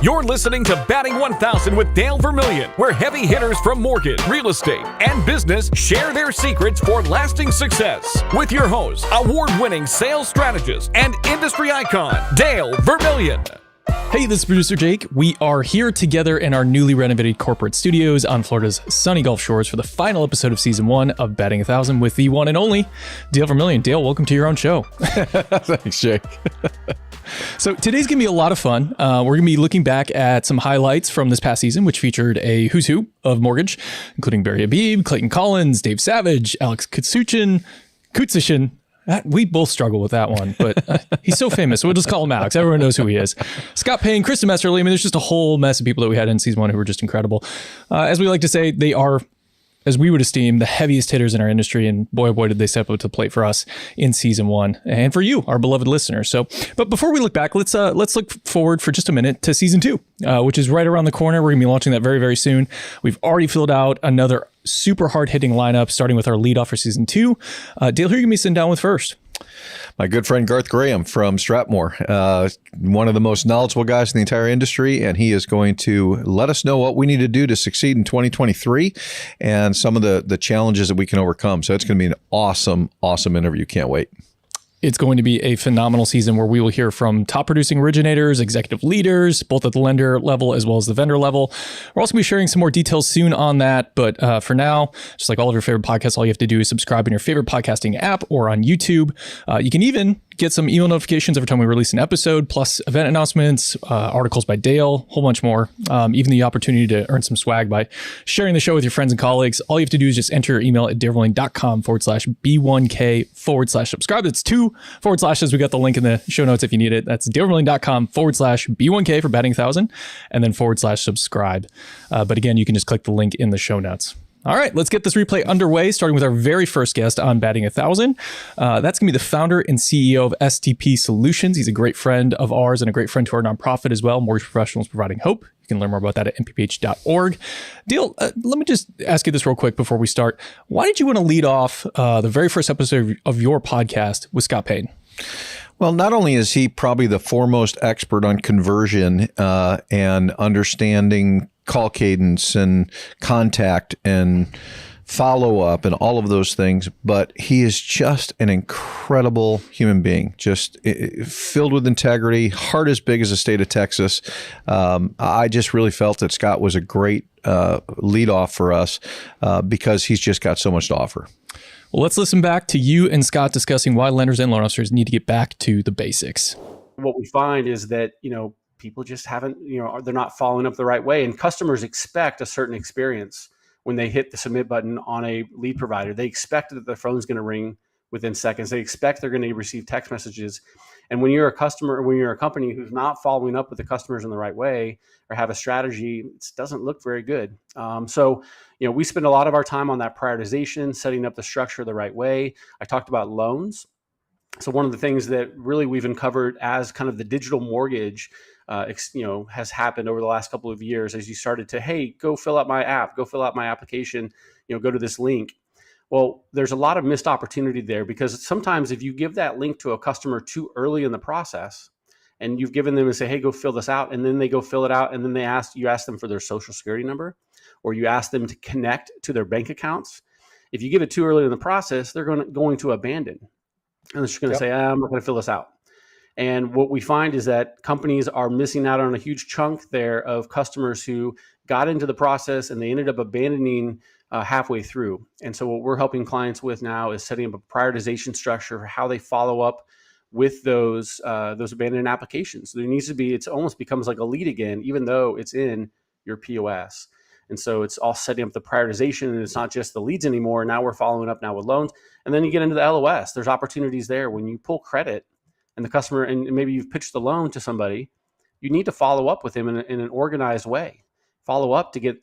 You're listening to Batting 1000 with Dale Vermillion, where heavy hitters from mortgage, real estate, and business share their secrets for lasting success. With your host, award-winning sales strategist and industry icon, Dale Vermillion. Hey, this is producer Jake. We are here together in our newly renovated corporate studios on Florida's sunny Gulf Shores for the final episode of season 1 of Batting 1000 with the one and only Dale Vermillion. Dale, welcome to your own show. Thanks, Jake. So today's going to be a lot of fun. We're going to be looking back at some highlights from this past season, which featured a who's who of mortgage, including Barry Habib, Clayton Collins, Dave Savage, Alex Kutsishin. We both struggle with that one, but he's so famous, so we'll just call him Alex. Everyone knows who he is. Scott Payne, Kirstin Messerli. I mean, there's just a whole mess of people that we had in season 1 who were just incredible. As we like to say, they are, as we would esteem, the heaviest hitters in our industry, and boy, oh boy, did they step up to the plate for us in season 1, and for you, our beloved listeners. So, but before we look back, let's look forward for just a minute to season 2, which is right around the corner. We're gonna be launching that very, very soon. We've already filled out another super hard-hitting lineup, starting with our leadoff for season 2. Dale, who are you gonna be sitting down with first? My good friend Garth Graham from Strathmore, one of the most knowledgeable guys in the entire industry, and he is going to let us know what we need to do to succeed in 2023 and some of the challenges that we can overcome. So it's going to be an awesome interview. Can't wait. It's going to be a phenomenal season where we will hear from top producing originators, executive leaders, both at the lender level as well as the vendor level. We're also going to be sharing some more details soon on that. But for now, just like all of your favorite podcasts, all you have to do is subscribe in your favorite podcasting app or on YouTube. You can even get some email notifications every time we release an episode, plus event announcements, articles by Dale, a whole bunch more. Even the opportunity to earn some swag by sharing the show with your friends and colleagues. All you have to do is just enter your email at darevermillion.com/B1K/subscribe. That's 2 forward slashes. We got the link in the show notes if you need it. That's darevermillion.com/B1K for Batting 1000 and then /subscribe. But again, you can just click the link in the show notes. All right, let's get this replay underway, starting with our very first guest on Batting 1000. That's going to be the founder and CEO of STP Solutions. He's a great friend of ours and a great friend to our nonprofit as well, Mortgage Professionals Providing Hope. You can learn more about that at mph.org. Dale, let me just ask you this real quick before we start. Why did you want to lead off the very first episode of your podcast with Scott Payne? Well, not only is he probably the foremost expert on conversion and understanding call cadence and contact and follow-up and all of those things, but he is just an incredible human being, just filled with integrity, heart as big as the state of Texas. I just really felt that Scott was a great lead-off for us because he's just got so much to offer. Well, let's listen back to you and Scott discussing why lenders and loan officers need to get back to the basics. What we find is that, people just haven't, they're not following up the right way. And customers expect a certain experience when they hit the submit button on a lead provider. They expect that their phone's going to ring within seconds. They expect they're going to receive text messages. And when you're a customer, or when you're a company who's not following up with the customers in the right way or have a strategy, it doesn't look very good. So we spend a lot of our time on that prioritization, setting up the structure the right way. I talked about loans. So one of the things that really we've uncovered as kind of the digital mortgage has happened over the last couple of years, as you started to, hey, go fill out my app, go fill out my application, go to this link. Well, there's a lot of missed opportunity there, because sometimes if you give that link to a customer too early in the process, and you've given them and say, hey, go fill this out, and then they go fill it out, and then you ask them for their social security number, or you ask them to connect to their bank accounts. If you give it too early in the process, they're going to abandon. And they're just going to say, I'm not going to fill this out. And what we find is that companies are missing out on a huge chunk there of customers who got into the process and they ended up abandoning halfway through. And so what we're helping clients with now is setting up a prioritization structure for how they follow up with those abandoned applications. So there needs to be, it almost becomes like a lead again, even though it's in your POS. And so it's all setting up the prioritization, and it's not just the leads anymore. Now we're following up now with loans. And then you get into the LOS. There's opportunities there when you pull credit and the customer, and maybe you've pitched the loan to somebody, you need to follow up with them in an organized way. Follow up to get,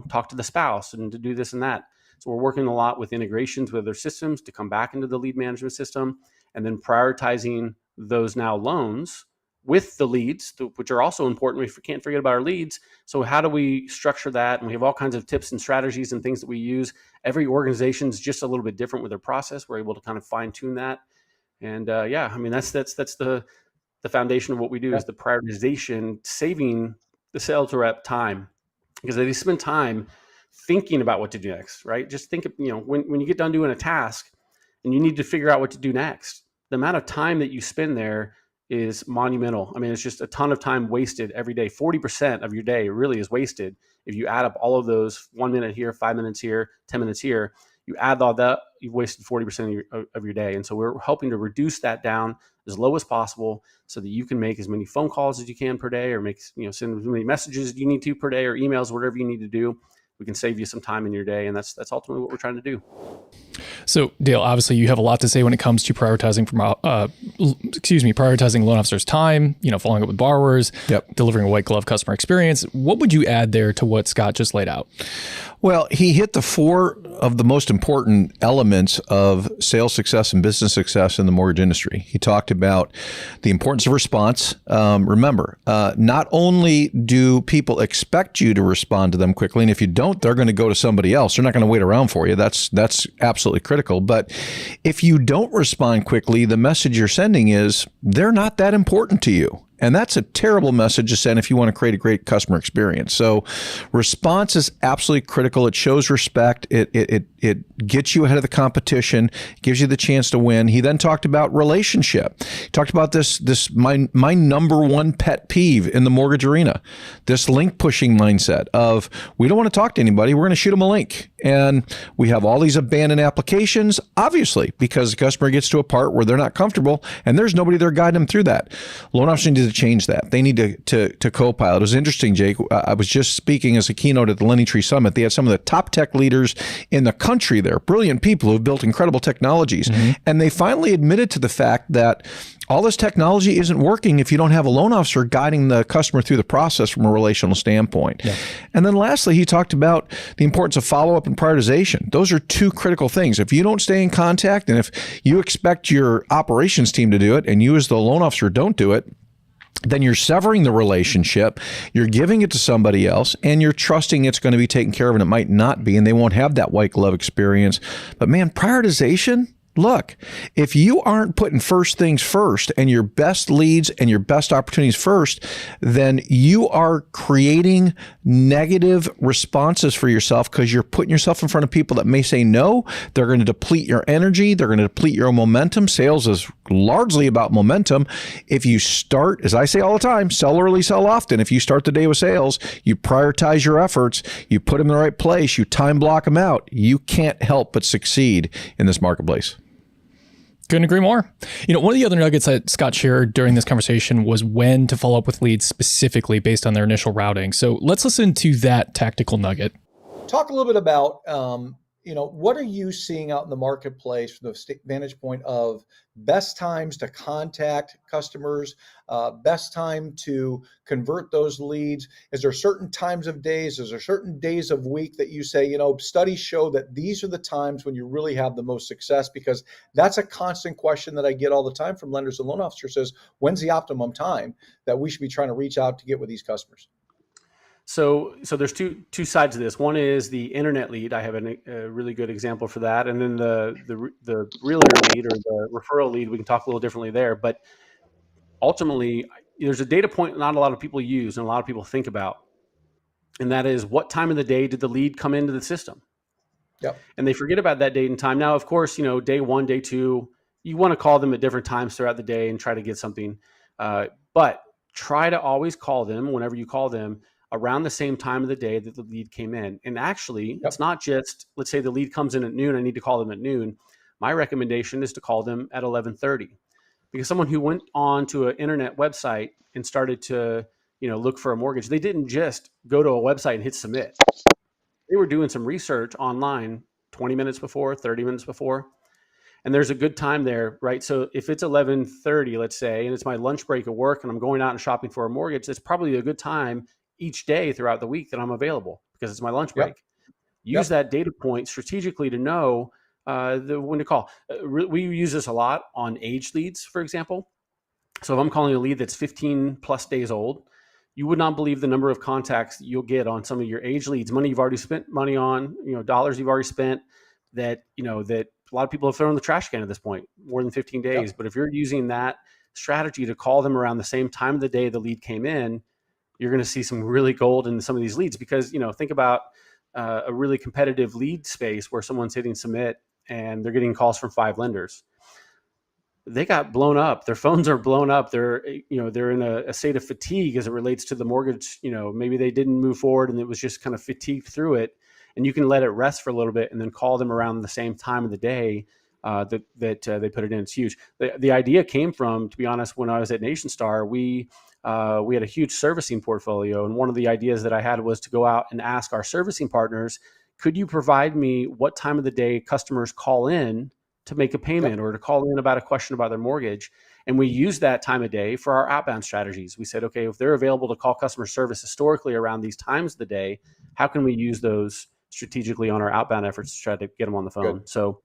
talk to the spouse and to do this and that. So we're working a lot with integrations with their systems to come back into the lead management system, and then prioritizing those now loans with the leads, which are also important. We can't forget about our leads. So how do we structure that? And we have all kinds of tips and strategies and things that we use. Every organization is just a little bit different with their process. We're able to kind of fine tune that. And that's the foundation of what we do is the prioritization, saving the sales rep time, because they spend time thinking about what to do next, right? Just think of, when you get done doing a task and you need to figure out what to do next, the amount of time that you spend there is monumental. I mean, it's just a ton of time wasted every day. 40% of your day really is wasted. If you add up all of those, 1 minute here, 5 minutes here, 10 minutes here, you add all that, you've wasted 40% of your day. And so we're helping to reduce that down as low as possible so that you can make as many phone calls as you can per day, or send as many messages as you need to per day, or emails, whatever you need to do. We can save you some time in your day. And that's ultimately what we're trying to do. So Dale, obviously you have a lot to say when it comes to prioritizing loan officers' time, following up with borrowers, delivering a white glove customer experience. What would you add there to what Scott just laid out? Well, he hit the 4 of the most important elements of sales success and business success in the mortgage industry. He talked about the importance of response. Remember, not only do people expect you to respond to them quickly, and if you don't, they're going to go to somebody else. They're not going to wait around for you. That's absolutely critical. But if you don't respond quickly, the message you're sending is they're not that important to you. And that's a terrible message to send if you want to create a great customer experience. So response is absolutely critical. It shows respect. It gets you ahead of the competition, gives you the chance to win. He then talked about relationship. He talked about this my number one pet peeve in the mortgage arena, this link pushing mindset of we don't want to talk to anybody. We're going to shoot them a link. And we have all these abandoned applications, obviously, because the customer gets to a part where they're not comfortable and there's nobody there guiding them through that. Loan officers need to change that. They need to co-pilot. It was interesting, Jake. I was just speaking as a keynote at the Lenny Tree Summit. They had some of the top tech leaders in the country there, brilliant people who have built incredible technologies. And they finally admitted to the fact that all this technology isn't working if you don't have a loan officer guiding the customer through the process from a relational standpoint. And then lastly, he talked about the importance of follow-up and prioritization. Those are 2 critical things. If you don't stay in contact, and if you expect your operations team to do it and you as the loan officer don't do it, then you're severing the relationship, you're giving it to somebody else, and you're trusting it's going to be taken care of, and it might not be, and they won't have that white glove experience. But man, prioritization, look, if you aren't putting first things first and your best leads and your best opportunities first, then you are creating negative responses for yourself because you're putting yourself in front of people that may say no. They're going to deplete your energy. They're going to deplete your momentum. Sales is largely about momentum. If you start, as I say all the time, sell early, sell often. If you start the day with sales, you prioritize your efforts, you put them in the right place, you time block them out, you can't help but succeed in this marketplace. Couldn't agree more. One of the other nuggets that Scott shared during this conversation was when to follow up with leads specifically based on their initial routing. So let's listen to that tactical nugget. Talk a little bit about, what are you seeing out in the marketplace from the vantage point of best times to contact customers, best time to convert those leads? Is there certain times of days? Is there certain days of week that you say, studies show that these are the times when you really have the most success? Because that's a constant question that I get all the time from lenders and loan officers is, when's the optimum time that we should be trying to reach out to get with these customers? So there's two sides to this. One is the internet lead. I have a really good example for that, and then the realtor lead or the referral lead. We can talk a little differently there, but ultimately, there's a data point not a lot of people use and a lot of people think about, and that is what time of the day did the lead come into the system? Yep. And they forget about that date and time. Now, of course, day 1, day 2, you want to call them at different times throughout the day and try to get something, but try to always call them whenever you call them around the same time of the day that the lead came in. And actually, It's not just, let's say the lead comes in at noon, I need to call them at noon. My recommendation is to call them at 11:30, because someone who went on to an internet website and started to, look for a mortgage, they didn't just go to a website and hit submit. They were doing some research online 20 minutes before, 30 minutes before. And there's a good time there, right? So if it's 11:30, let's say, and it's my lunch break at work and I'm going out and shopping for a mortgage, it's probably a good time each day throughout the week that I'm available because it's my lunch break. Use that data point strategically to know when to call. We use this a lot on age leads, for example. So if I'm calling a lead that's 15 plus days old, you would not believe the number of contacts you'll get on some of your age leads, money you've already spent money on, dollars you've already spent that a lot of people have thrown in the trash can at this point, more than 15 days. But if you're using that strategy to call them around the same time of the day the lead came in, you're going to see some really gold in some of these leads. Because, think about a really competitive lead space where someone's hitting submit and they're getting calls from 5 lenders. They got blown up. Their phones are blown up. They're in a state of fatigue as it relates to the mortgage. Maybe they didn't move forward and it was just kind of fatigued through it. And you can let it rest for a little bit and then call them around the same time of the day that they put it in. It's huge. The idea came from, to be honest, when I was at NationStar, we had a huge servicing portfolio. And one of the ideas that I had was to go out and ask our servicing partners, could you provide me what time of the day customers call in to make a payment or to call in about a question about their mortgage? And we use that time of day for our outbound strategies. We said, okay, if they're available to call customer service historically around these times of the day, how can we use those strategically on our outbound efforts to try to get them on the phone? Good. So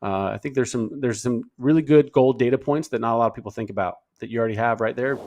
I think there's some really good gold data points that not a lot of people think about that you already have right there.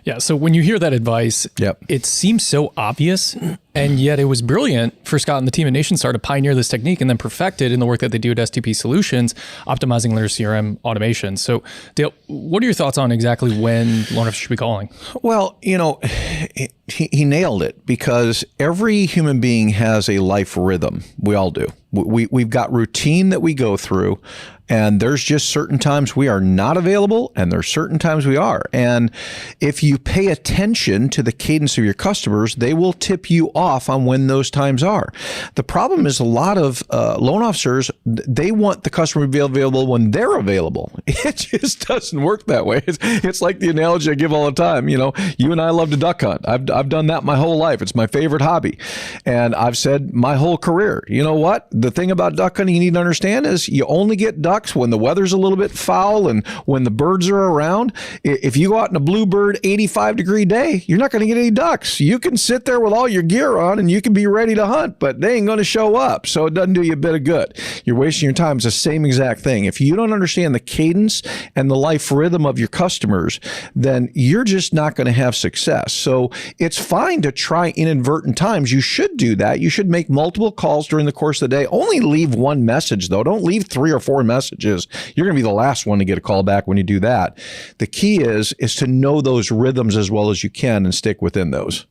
Yeah. So when you hear that advice, it seems so obvious, and yet it was brilliant for Scott and the team at NationStar to pioneer this technique and then perfect it in the work that they do at STP Solutions, optimizing their CRM automation. So Dale, what are your thoughts on exactly when loan officers should be calling? Well, he nailed it, because every human being has a life rhythm. We all do. We've got routine that we go through, and there's just certain times we are not available and there's certain times we are. And if you pay attention to the cadence of your customers, they will tip you off on when those times are. The problem is a lot of loan officers, they want the customer to be available when they're available. It just doesn't work that way. It's like the analogy I give all the time. You and I love to duck hunt. I've done that my whole life. It's my favorite hobby. And I've said my whole career, you know what? The thing about duck hunting you need to understand is you only get ducks when the weather's a little bit foul and when the birds are around. If you go out in a bluebird 85-degree day, you're not going to get any ducks. You can sit there with all your gear on and you can be ready to hunt, but they ain't going to show up. So it doesn't do you a bit of good. You're wasting your time. It's the same exact thing. If you don't understand the cadence and the life rhythm of your customers, then you're just not going to have success. So it's fine to try inadvertent times. You should do that. You should make multiple calls during the course of the day. Only leave one message, though. Don't leave 3 or 4 messages. You're going to be the last one to get a call back when you do that. The key is to know those rhythms as well as you can and stick within those.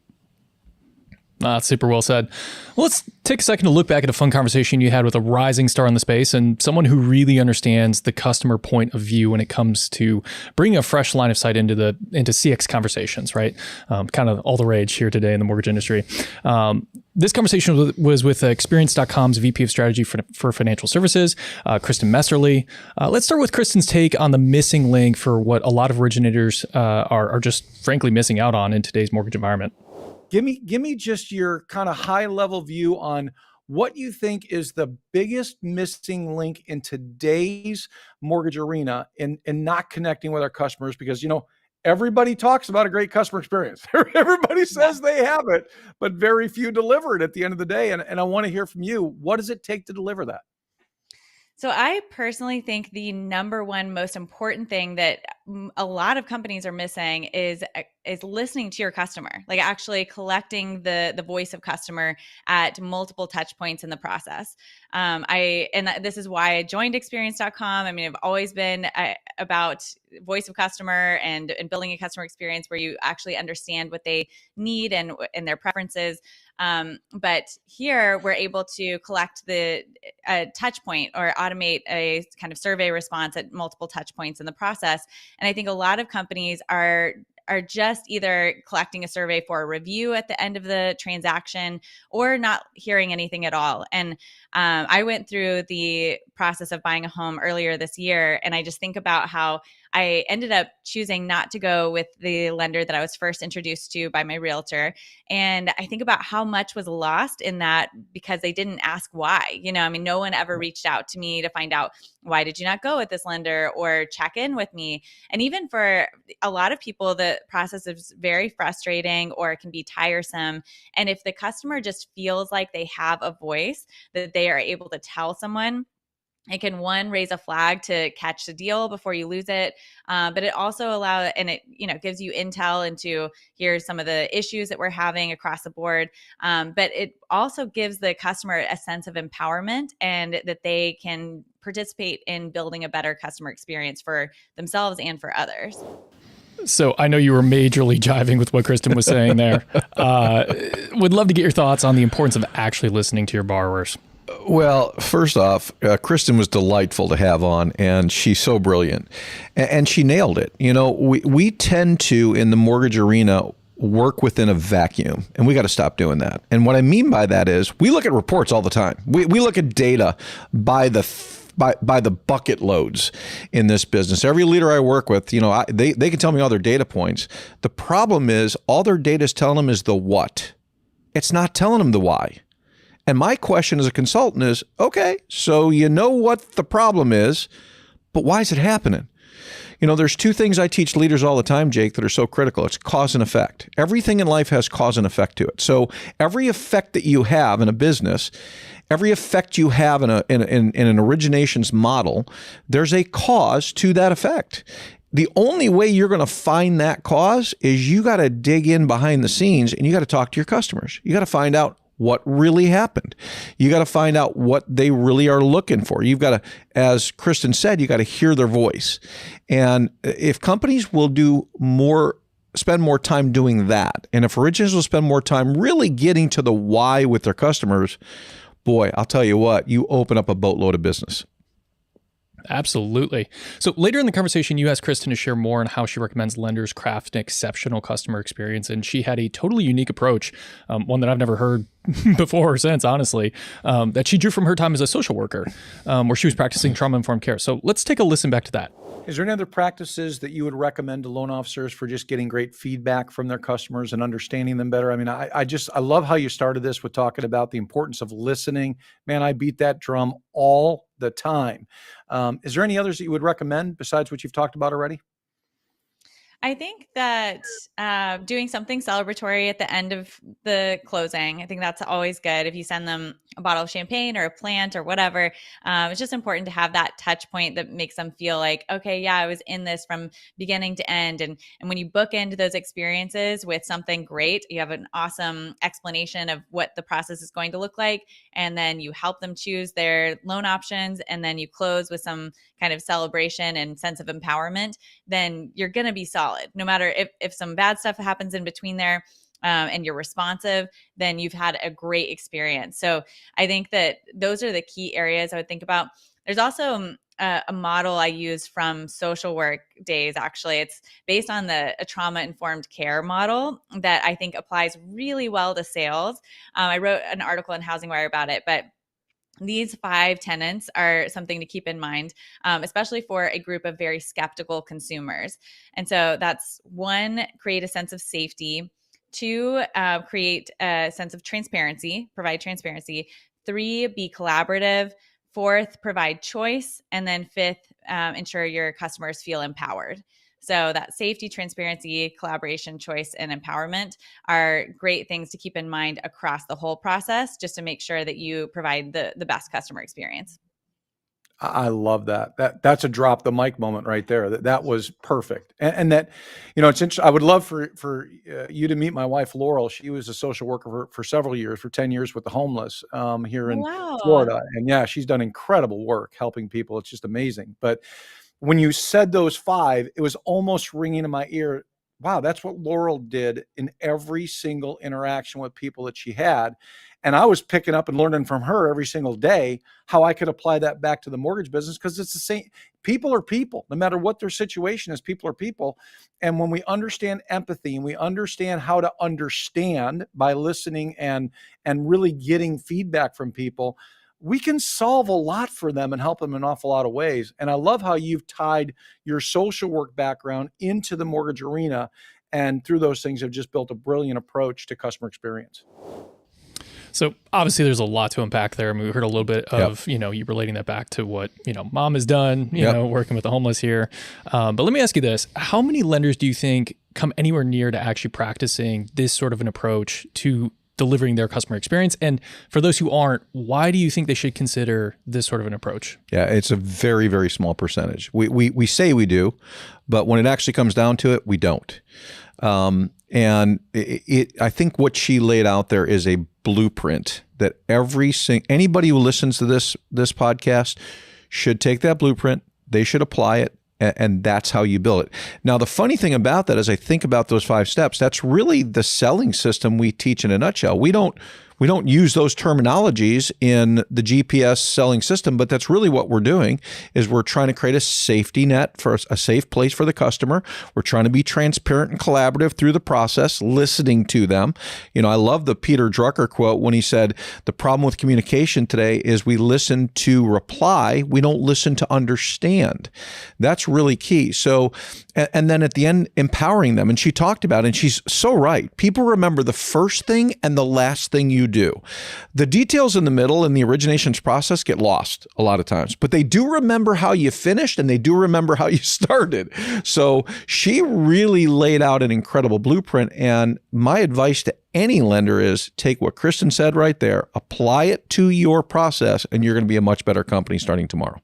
That's super well said. Well, let's take a second to look back at a fun conversation you had with a rising star in the space and someone who really understands the customer point of view when it comes to bringing a fresh line of sight into CX conversations, right? Kind of all the rage here today in the mortgage industry. This conversation was with Experience.com's VP of Strategy for Financial Services, Kirstin Messerli. Let's start with Kirstin's take on the missing link for what a lot of originators are just frankly missing out on in today's mortgage environment. Give me just your kind of high level view on what you think is the biggest missing link in today's mortgage arena in not connecting with our customers, because, everybody talks about a great customer experience. Everybody says they have it, but very few deliver it at the end of the day. And I want to hear from you. What does it take to deliver that? So I personally think the number one most important thing that a lot of companies are missing is listening to your customer, like actually collecting the voice of customer at multiple touch points in the process. This is why I joined Experience.com. I mean, I've always been about voice of customer and building a customer experience where you actually understand what they need and their preferences. But here we're able to collect the touch point or automate a kind of survey response at multiple touch points in the process. And I think a lot of companies are just either collecting a survey for a review at the end of the transaction or not hearing anything at all. And I went through the process of buying a home earlier this year, and I just think about how I ended up choosing not to go with the lender that I was first introduced to by my realtor. And I think about how much was lost in that because they didn't ask why. No one ever reached out to me to find out, why did you not go with this lender, or check in with me? And even for a lot of people, the process is very frustrating or it can be tiresome. And if the customer just feels like they have a voice that they are able to tell someone, it can, one, raise a flag to catch the deal before you lose it. But it also gives you intel into, here's some of the issues that we're having across the board. But it also gives the customer a sense of empowerment and that they can participate in building a better customer experience for themselves and for others. So I know you were majorly jiving with what Kirstin was saying there. Would love to get your thoughts on the importance of actually listening to your borrowers. Well, first off, Kirstin was delightful to have on, and she's so brilliant. And she nailed it. You know, we tend to, in the mortgage arena, work within a vacuum, and we got to stop doing that. And what I mean by that is we look at reports all the time. We look at data by the bucket loads in this business. Every leader I work with, you know, they can tell me all their data points. The problem is all their data is telling them is the what. It's not telling them the why. And my question as a consultant is, okay, so you know what the problem is, but why is it happening? You know, there's two things I teach leaders all the time, Jake, that are so critical. It's cause and effect. Everything in life has cause and effect to it. So every effect that you have in a business, every effect you have in an originations model, there's a cause to that effect. The only way you're going to find that cause is you got to dig in behind the scenes and you got to talk to your customers. You got to find out what really happened. You got to find out what they really are looking for. You've got to, as Kirstin said, you got to hear their voice. And if companies will spend more time doing that, and if originals will spend more time really getting to the why with their customers, boy, I'll tell you what, you open up a boatload of business. Absolutely. So later in the conversation, you asked Kirstin to share more on how she recommends lenders craft an exceptional customer experience. And she had a totally unique approach, one that I've never heard before or since, honestly, that she drew from her time as a social worker, where she was practicing trauma-informed care. So let's take a listen back to that. Is there any other practices that you would recommend to loan officers for just getting great feedback from their customers and understanding them better? I mean, I love how you started this with talking about the importance of listening. Man, I beat that drum all the time. Is there any others that you would recommend besides what you've talked about already? I think that doing something celebratory at the end of the closing, I think that's always good. If you send them a bottle of champagne or a plant or whatever, it's just important to have that touch point that makes them feel like, okay, yeah, I was in this from beginning to end. And when you bookend those experiences with something great, you have an awesome explanation of what the process is going to look like. And then you help them choose their loan options. And then you close with some kind of celebration and sense of empowerment, then you're going to be solid. No matter if some bad stuff happens in between there, and you're responsive, then you've had a great experience. So I think that those are the key areas I would think about. There's also a model I use from social work days. Actually, it's based on a trauma-informed care model that I think applies really well to sales. I wrote an article in Housing Wire about it, but these 5 tenets are something to keep in mind, especially for a group of very skeptical consumers. And so that's 1, create a sense of safety. 2, create a sense of transparency, provide transparency. 3, be collaborative. 4th, provide choice. And then 5th, ensure your customers feel empowered. So that safety, transparency, collaboration, choice, and empowerment are great things to keep in mind across the whole process, just to make sure that you provide the best customer experience. I love that. That's a drop the mic moment right there. That was perfect. And that, you know, it's interesting. I would love for you to meet my wife, Laurel. She was a social worker for several years, for 10 years with the homeless here in Florida. And yeah, she's done incredible work helping people. It's just amazing. But when you said those 5, it was almost ringing in my ear. Wow, that's what Laurel did in every single interaction with people that she had. And I was picking up and learning from her every single day how I could apply that back to the mortgage business, because it's the same. People are people, no matter what their situation is. People are people. And when we understand empathy and we understand how to understand by listening and really getting feedback from people, we can solve a lot for them and help them in an awful lot of ways. And I love how you've tied your social work background into the mortgage arena, and through those things have just built a brilliant approach to customer experience. So obviously there's a lot to unpack there. I mean, we heard a little bit of, you know, you relating that back to what, you know, mom has done, you know, working with the homeless here. But let me ask you this. How many lenders do you think come anywhere near to actually practicing this sort of an approach to delivering their customer experience? And for those who aren't, why do you think they should consider this sort of an approach? Yeah, it's a very, very small percentage. We say we do, but when it actually comes down to it, we don't. And I think what she laid out there is a blueprint that anybody who listens to this podcast should take that blueprint. They should apply it. And that's how you build it. Now, the funny thing about that, as I think about those 5 steps, that's really the selling system we teach in a nutshell. We don't use those terminologies in the GPS selling system, but that's really what we're doing is we're trying to create a safety net for a safe place for the customer. We're trying to be transparent and collaborative through the process, listening to them. You know, I love the Peter Drucker quote when he said, the problem with communication today is we listen to reply. We don't listen to understand. That's really key. So, and then at the end, empowering them. And she talked about it, and she's so right. People remember the first thing and the last thing you do. The details in the middle and the originations process get lost a lot of times, but they do remember how you finished and they do remember how you started. So she really laid out an incredible blueprint. And my advice to any lender is take what Kirstin said right there, apply it to your process, and you're going to be a much better company starting tomorrow.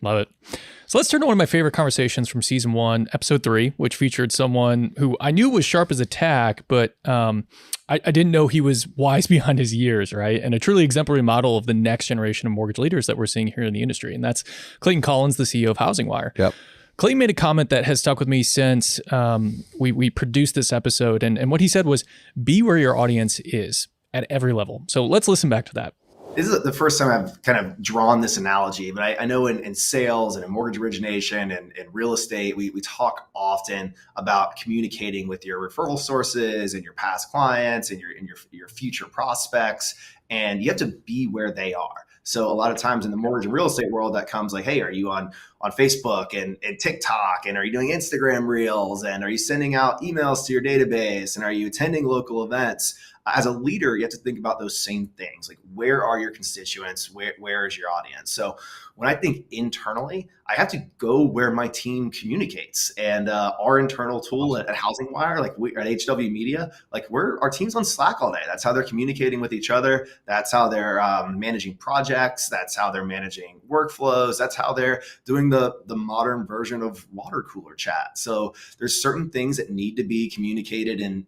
Love it. So let's turn to one of my favorite conversations from season 1, episode 3, which featured someone who I knew was sharp as a tack, but I didn't know he was wise behind his years, right? And a truly exemplary model of the next generation of mortgage leaders that we're seeing here in the industry. And that's Clayton Collins, the CEO of HousingWire. Yep. Clayton made a comment that has stuck with me since we produced this episode. And what he said was, be where your audience is at every level. So let's listen back to that. This is the first time I've kind of drawn this analogy, but I know in sales and in mortgage origination and in real estate, we talk often about communicating with your referral sources and your past clients and your future prospects, and you have to be where they are. So a lot of times in the mortgage and real estate world, that comes like, hey, are you on Facebook and TikTok? And are you doing Instagram reels? And are you sending out emails to your database? And are you attending local events? As a leader, you have to think about those same things. Like, where are your constituents? Where is your audience? So when I think internally, I have to go where my team communicates. And our internal tool at HousingWire, like we at HW Media, like our team's on Slack all day. That's how they're communicating with each other. That's how they're managing projects. That's how they're managing workflows. That's how they're doing the modern version of water cooler chat. So there's certain things that need to be communicated in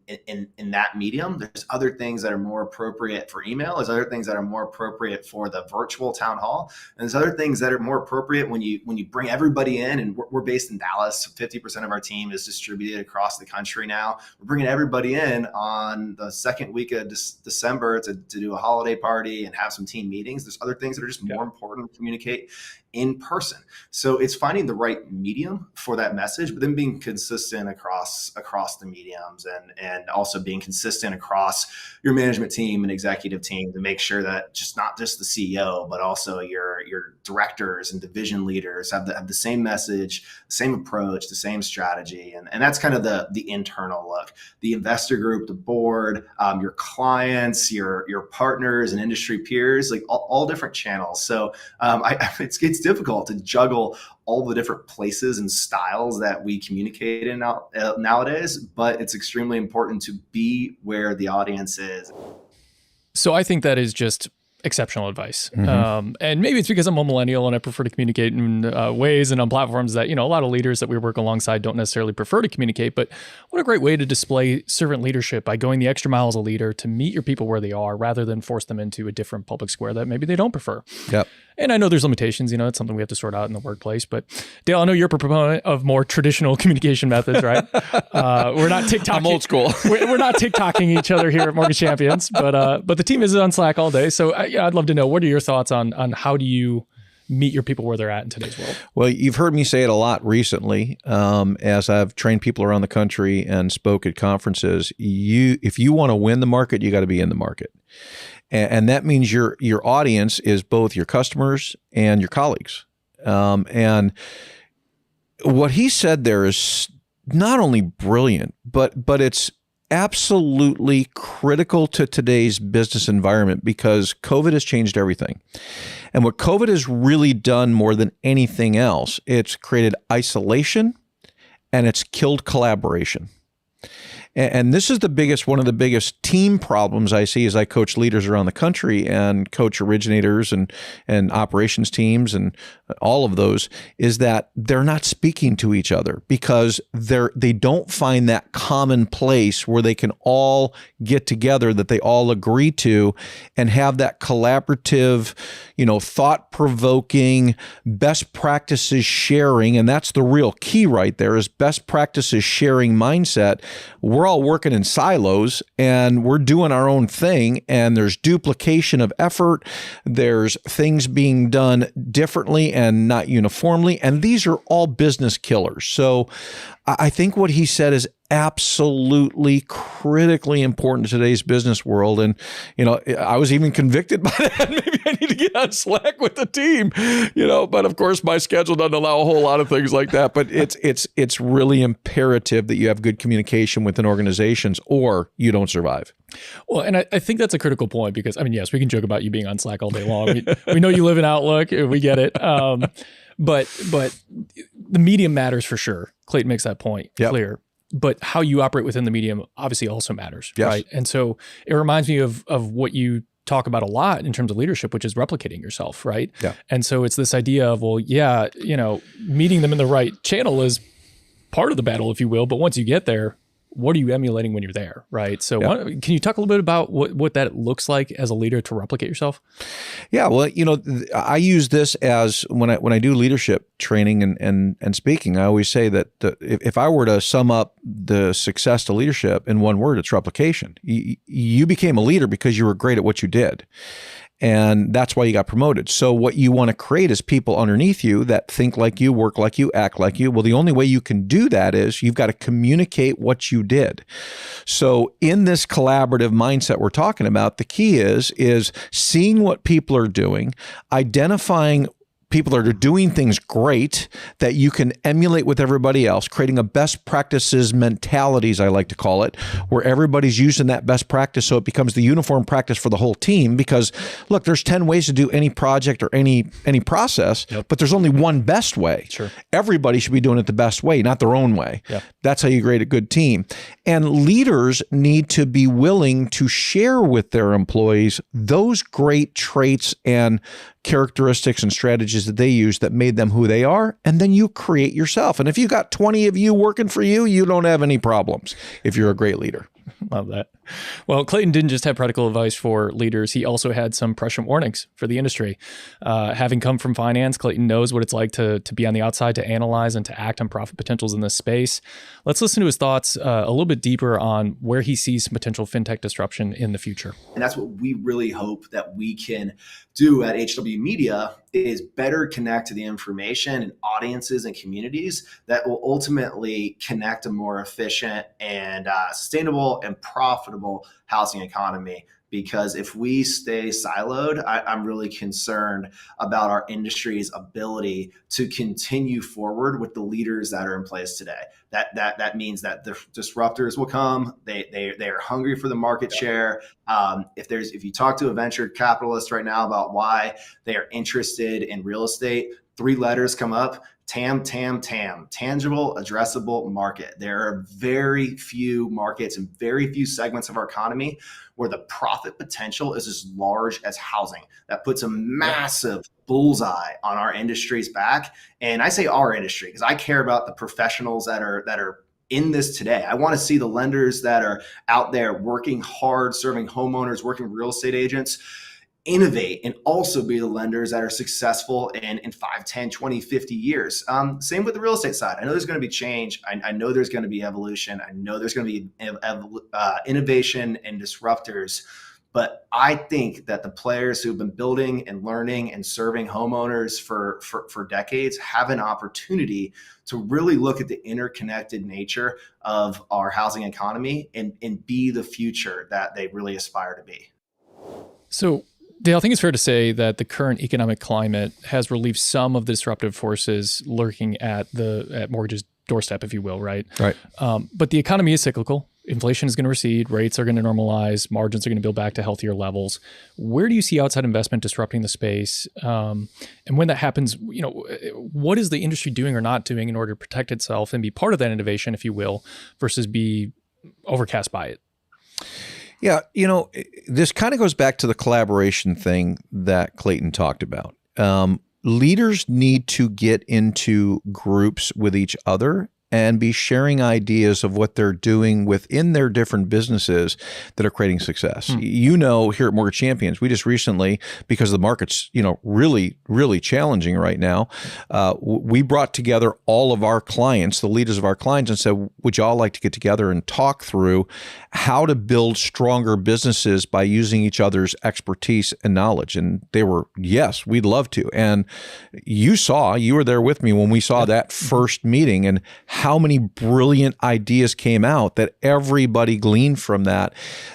that medium. There's other things that are more appropriate for email. There's other things that are more appropriate for the virtual town hall. And there's other things that are more appropriate when you bring everybody in. And we're based in Dallas. 50% of our team is distributed across the country now. We're bringing everybody in on the second week of December to do a holiday party and have some team meetings. There's other things that are just more important to communicate in person. So it's finding the right medium for that message, but then being consistent across the mediums and also being consistent across your management team and executive team to make sure that not just the CEO, but also your directors and division leaders have the same message, the same approach, the same strategy. And that's kind of the internal look. The investor group, the board, your clients, your partners and industry peers, like all different channels. So it's difficult to juggle all the different places and styles that we communicate in nowadays, but it's extremely important to be where the audience is. So I think that is just exceptional advice. Mm-hmm. And maybe it's because I'm a millennial and I prefer to communicate in ways and on platforms that, a lot of leaders that we work alongside don't necessarily prefer to communicate. But what a great way to display servant leadership by going the extra mile as a leader to meet your people where they are rather than force them into a different public square that maybe they don't prefer. Yep. And I know there's limitations, it's something we have to sort out in the workplace. But Dale, I know you're a proponent of more traditional communication methods, right? We're not TikToking. I'm old school. we're not TikToking each other here at Mortgage Champions, but the team is on Slack all day. So I'd love to know, what are your thoughts on how do you meet your people where they're at in today's world? Well, you've heard me say it a lot recently, as I've trained people around the country and spoke at conferences. If you want to win the market, you got to be in the market. And that means your audience is both your customers and your colleagues. And what he said there is not only brilliant, but it's absolutely critical to today's business environment because COVID has changed everything. And what COVID has really done more than anything else, it's created isolation and it's killed collaboration. And this is one of the biggest team problems I see as I coach leaders around the country and coach originators and operations teams and all of those, is that they're not speaking to each other because they don't find that common place where they can all get together, that they all agree to, and have that collaborative, thought-provoking, best practices sharing. And that's the real key right there, is best practices sharing mindset. We're all working in silos and we're doing our own thing, and there's duplication of effort. There's things being done differently and not uniformly. And these are all business killers. So I think what he said is absolutely critically important to today's business world. And, I was even convicted by that. Maybe I need to get on Slack with the team, but of course my schedule doesn't allow a whole lot of things like that. But it's really imperative that you have good communication within organizations or you don't survive. Well, and I think that's a critical point because, yes, we can joke about you being on Slack all day long. We know you live in Outlook. We get it. But the medium matters for sure. Clayton makes that point clear. But how you operate within the medium obviously also matters, right? And so it reminds me of what you talk about a lot in terms of leadership, which is replicating yourself, right? Yeah. And so it's this idea of, meeting them in the right channel is part of the battle, if you will. But once you get there, what are you emulating when you're there, right? So can you talk a little bit about what that looks like as a leader to replicate yourself? Yeah, well, I use this as when I do leadership training and speaking, I always say that if I were to sum up the success to leadership in one word, it's replication. You became a leader because you were great at what you did. And that's why you got promoted. So what you want to create is people underneath you that think like you, work like you, act like you. Well, the only way you can do that is you've got to communicate what you did. So in this collaborative mindset we're talking about, the key is seeing what people are doing, identifying people that are doing things great that you can emulate with everybody else, creating a best practices mentalities, I like to call it, where everybody's using that best practice so it becomes the uniform practice for the whole team. Because look, there's 10 ways to do any project or any process, but there's only one best way. Sure. Everybody should be doing it the best way, not their own way. Yep. That's how you create a good team. And leaders need to be willing to share with their employees those great traits and characteristics and strategies that they use that made them who they are, and then you create yourself. And if you got 20 of you working for you, you don't have any problems if you're a great leader. Love that. Well, Clayton didn't just have practical advice for leaders. He also had some prescient warnings for the industry. Having come from finance, Clayton knows what it's like to be on the outside, to analyze and to act on profit potentials in this space. Let's listen to his thoughts a little bit deeper on where he sees some potential fintech disruption in the future. And that's what we really hope that we can do at HW Media, is better connect to the information and audiences and communities that will ultimately connect a more efficient and sustainable and profitable housing economy. Because if we stay siloed, I'm really concerned about our industry's ability to continue forward with the leaders that are in place today. That means that the disruptors will come. They are hungry for the market share. If you talk to a venture capitalist right now about why they are interested in real estate, 3 letters come up: TAM, tangible, addressable market. There are very few markets and very few segments of our economy where the profit potential is as large as housing. That puts a massive bullseye on our industry's back. And I say our industry because I care about the professionals that are in this today. I want to see the lenders that are out there working hard, serving homeowners, working real estate agents, innovate and also be the lenders that are successful in 5, 10, 20, 50 years. Same with the real estate side. I know there's going to be change. I know there's going to be evolution. I know there's going to be innovation and disruptors. But I think that the players who've been building and learning and serving homeowners for decades have an opportunity to really look at the interconnected nature of our housing economy and be the future that they really aspire to be. So, Dale, I think it's fair to say that the current economic climate has relieved some of the disruptive forces lurking at mortgage's doorstep, if you will, right? Right. But the economy is cyclical. Inflation is going to recede. Rates are going to normalize. Margins are going to build back to healthier levels. Where do you see outside investment disrupting the space? And when that happens, what is the industry doing or not doing in order to protect itself and be part of that innovation, if you will, versus be overcast by it. Yeah, you know, this kind of goes back to the collaboration thing that Clayton talked about. Leaders need to get into groups with each other and be sharing ideas of what they're doing within their different businesses that are creating success. You know, here at Mortgage Champions, we just recently, because the market's, you know, really, really challenging right now, we brought together all of our clients, the leaders of our clients, and said, would y'all like to get together and talk through how to build stronger businesses by using each other's expertise and knowledge? And they were, yes, we'd love to. And you were there with me when we saw that first meeting, and how many brilliant ideas came out that everybody gleaned from that.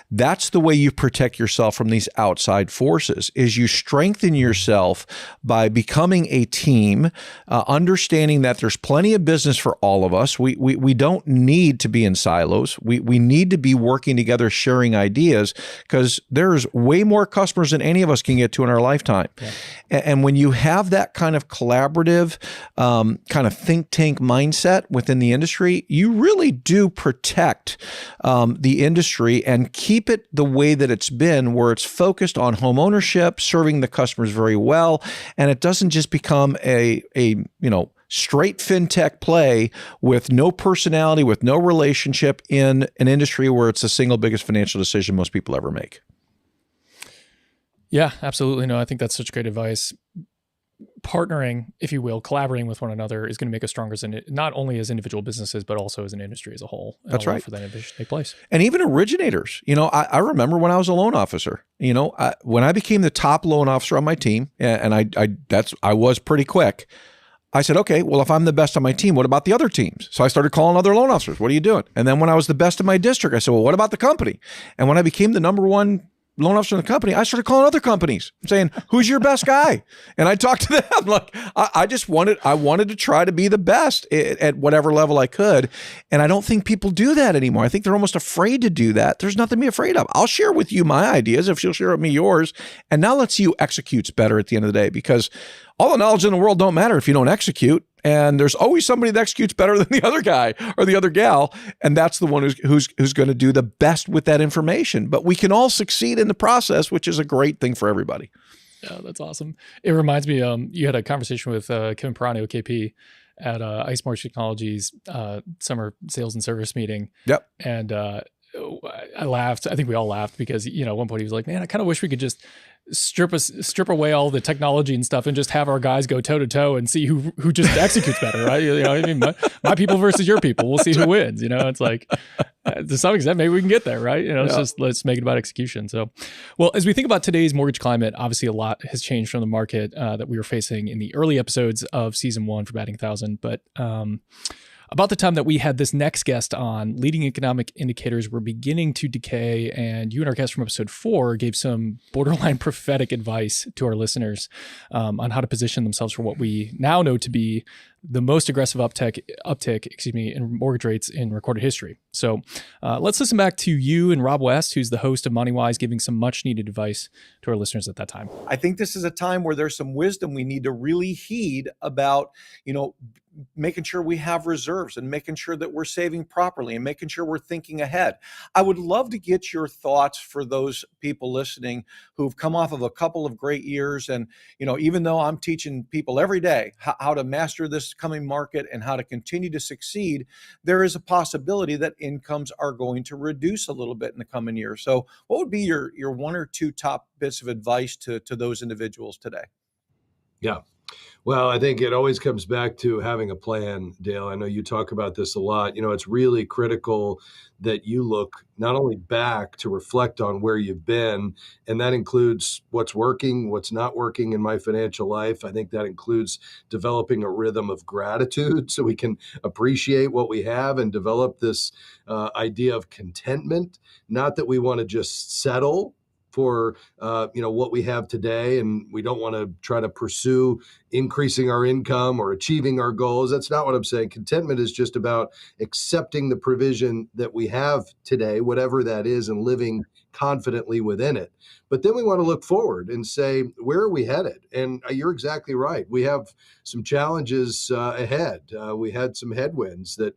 That's the way you protect yourself from these outside forces, is you strengthen yourself by becoming a team, understanding that there's plenty of business for all of us. We don't need to be in silos. We need to be working together, sharing ideas, because there's way more customers than any of us can get to in our lifetime. Yeah. And when you have that kind of collaborative, kind of think tank mindset within the industry, you really do protect the industry and keep it the way that it's been, where it's focused on home ownership, serving the customers very well, and it doesn't just become a straight fintech play with no personality, with no relationship, in an industry where it's the single biggest financial decision most people ever make. Yeah, absolutely. No, I think that's such great advice. Partnering, if you will, collaborating with one another is going to make us stronger as not only as individual businesses, but also as an industry as a whole. That's right. For that innovation to take place. And even originators. You know, I remember when I was a loan officer, you know, when I became the top loan officer on my team, and I was pretty quick. I said, okay, well, if I'm the best on my team, what about the other teams? So I started calling other loan officers. What are you doing? And then when I was the best in my district, I said, well, what about the company? And when I became the number one loan officer in the company, I started calling other companies saying, who's your best guy? And I talked to them. Like, I wanted to try to be the best at whatever level I could. And I don't think people do that anymore. I think they're almost afraid to do that. There's nothing to be afraid of. I'll share with you my ideas if you'll share with me yours. And now let's see who executes better at the end of the day, because all the knowledge in the world don't matter if you don't execute. And there's always somebody that executes better than the other guy or the other gal. And that's the one who's going to do the best with that information. But we can all succeed in the process, which is a great thing for everybody. Yeah, that's awesome. It reminds me, you had a conversation with Kevin Pirani, KP, at Ice Mortgage Technologies summer sales and service meeting. Yep. And I laughed. I think we all laughed because, you know, at one point he was like, man, I kind of wish we could just strip away all the technology and stuff and just have our guys go toe to toe and see who just executes better, right? You know, I mean, my people versus your people. We'll see who wins. You know, it's like to some extent, maybe we can get there, right? You know, let's make it about execution. So, well, as we think about today's mortgage climate, obviously a lot has changed from the market that we were facing in the early episodes of season 1 for Batting 1,000, but about the time that we had this next guest on, leading economic indicators were beginning to decay, and you and our guest from episode 4 gave some borderline prophetic advice to our listeners on how to position themselves for what we now know to be the most aggressive uptick, in mortgage rates in recorded history. So let's listen back to you and Rob West, who's the host of MoneyWise, giving some much needed advice to our listeners at that time. I think this is a time where there's some wisdom we need to really heed about, you know, making sure we have reserves and making sure that we're saving properly and making sure we're thinking ahead. I would love to get your thoughts for those people listening who've come off of a couple of great years. And, you know, even though I'm teaching people every day how to master this coming market and how to continue to succeed, there is a possibility that incomes are going to reduce a little bit in the coming year. So what would be your 1 or 2 top bits of advice to those individuals today? Yeah. Well, I think it always comes back to having a plan, Dale. I know you talk about this a lot. You know, it's really critical that you look not only back to reflect on where you've been, and that includes what's working, what's not working in my financial life. I think that includes developing a rhythm of gratitude so we can appreciate what we have and develop this idea of contentment. Not that we want to just settle for what we have today, and we don't want to try to pursue increasing our income or achieving our goals. That's not what I'm saying. Contentment is just about accepting the provision that we have today, whatever that is, and living confidently within it. But then we want to look forward and say, where are we headed? And you're exactly right. We have some challenges ahead. We had some headwinds that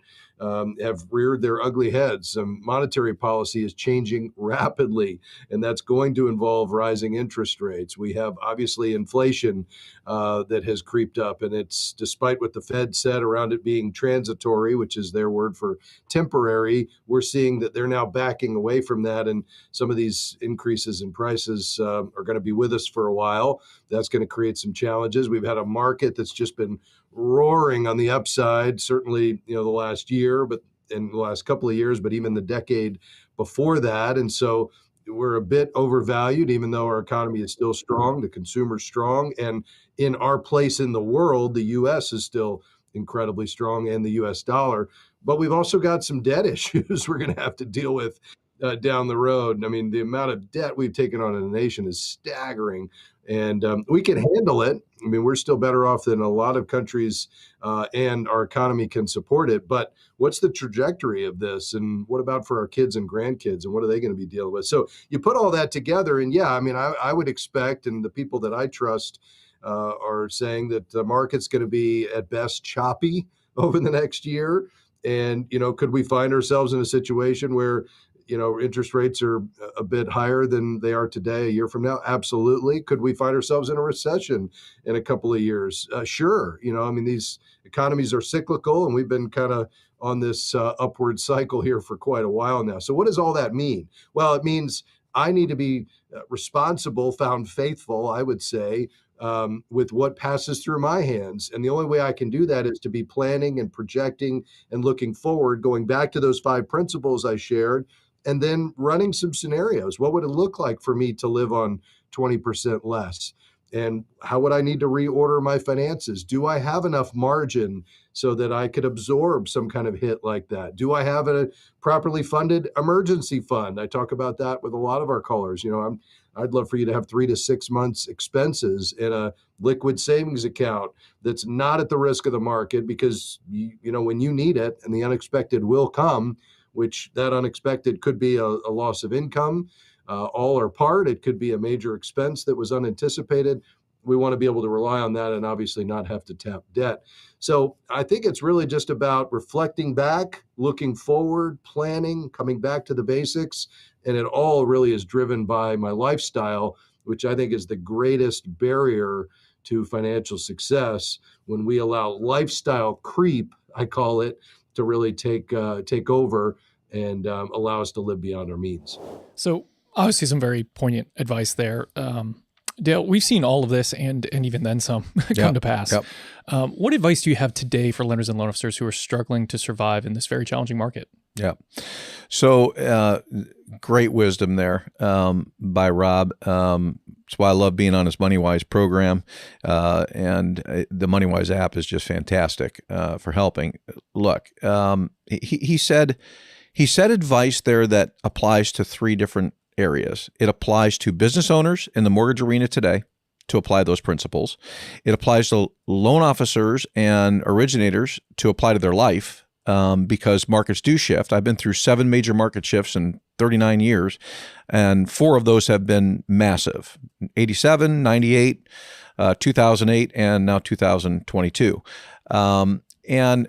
have reared their ugly heads. Monetary policy is changing rapidly, and that's going to involve rising interest rates. We have obviously inflation that has creeped up, and it's despite what the Fed said around it being transitory, which is their word for temporary, we're seeing that they're now backing away from that, and some of these increases in prices are going to be with us for a while. That's going to create some challenges. We've had a market that's just been roaring on the upside, certainly, the last year, but in the last couple of years, but even the decade before that. And so we're a bit overvalued, even though our economy is still strong, the consumer's strong, and in our place in the world, the U.S. is still incredibly strong, and the U.S. dollar. But we've also got some debt issues we're going to have to deal with down the road. I mean, the amount of debt we've taken on in the nation is staggering, and we can handle it. I mean, we're still better off than a lot of countries, and our economy can support it. But what's the trajectory of this? And what about for our kids and grandkids? And what are they going to be dealing with? So you put all that together, and yeah, I mean, I would expect, and the people that I trust are saying that the market's going to be at best choppy over the next year. And, could we find ourselves in a situation where interest rates are a bit higher than they are today a year from now? Absolutely. Could we find ourselves in a recession in a couple of years? Sure. I mean, these economies are cyclical, and we've been kind of on this upward cycle here for quite a while now. So what does all that mean? Well, it means I need to be responsible, found faithful, I would say, with what passes through my hands. And the only way I can do that is to be planning and projecting and looking forward, going back to those 5 principles I shared, and then running some scenarios. What would it look like for me to live on 20% less? And how would I need to reorder my finances? Do I have enough margin so that I could absorb some kind of hit like that? Do I have a properly funded emergency fund? I talk about that with a lot of our callers. I'd love for you to have 3 to 6 months expenses in a liquid savings account that's not at the risk of the market, because when you need it, and the unexpected will come, which that unexpected could be a loss of income, all or part. It could be a major expense that was unanticipated. We want to be able to rely on that and obviously not have to tap debt. So I think it's really just about reflecting back, looking forward, planning, coming back to the basics. And it all really is driven by my lifestyle, which I think is the greatest barrier to financial success, when we allow lifestyle creep, I call it, to really take over and allow us to live beyond our means. So obviously some very poignant advice there. Dale, we've seen all of this and even then some come to pass. Yep. What advice do you have today for lenders and loan officers who are struggling to survive in this very challenging market? Yeah. So great wisdom there by Rob. That's why I love being on his MoneyWise program. And the MoneyWise app is just fantastic for helping. Look, he said advice there that applies to 3 different areas. It applies to business owners in the mortgage arena today to apply those principles. It applies to loan officers and originators to apply to their life, because markets do shift. I've been through 7 major market shifts in 39 years, and 4 of those have been massive: 87, 98, 2008, and now 2022. And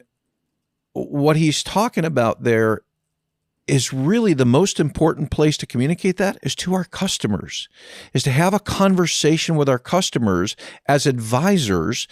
what he's talking about there is really the most important place to communicate that is to our customers, is to have a conversation with our customers as advisors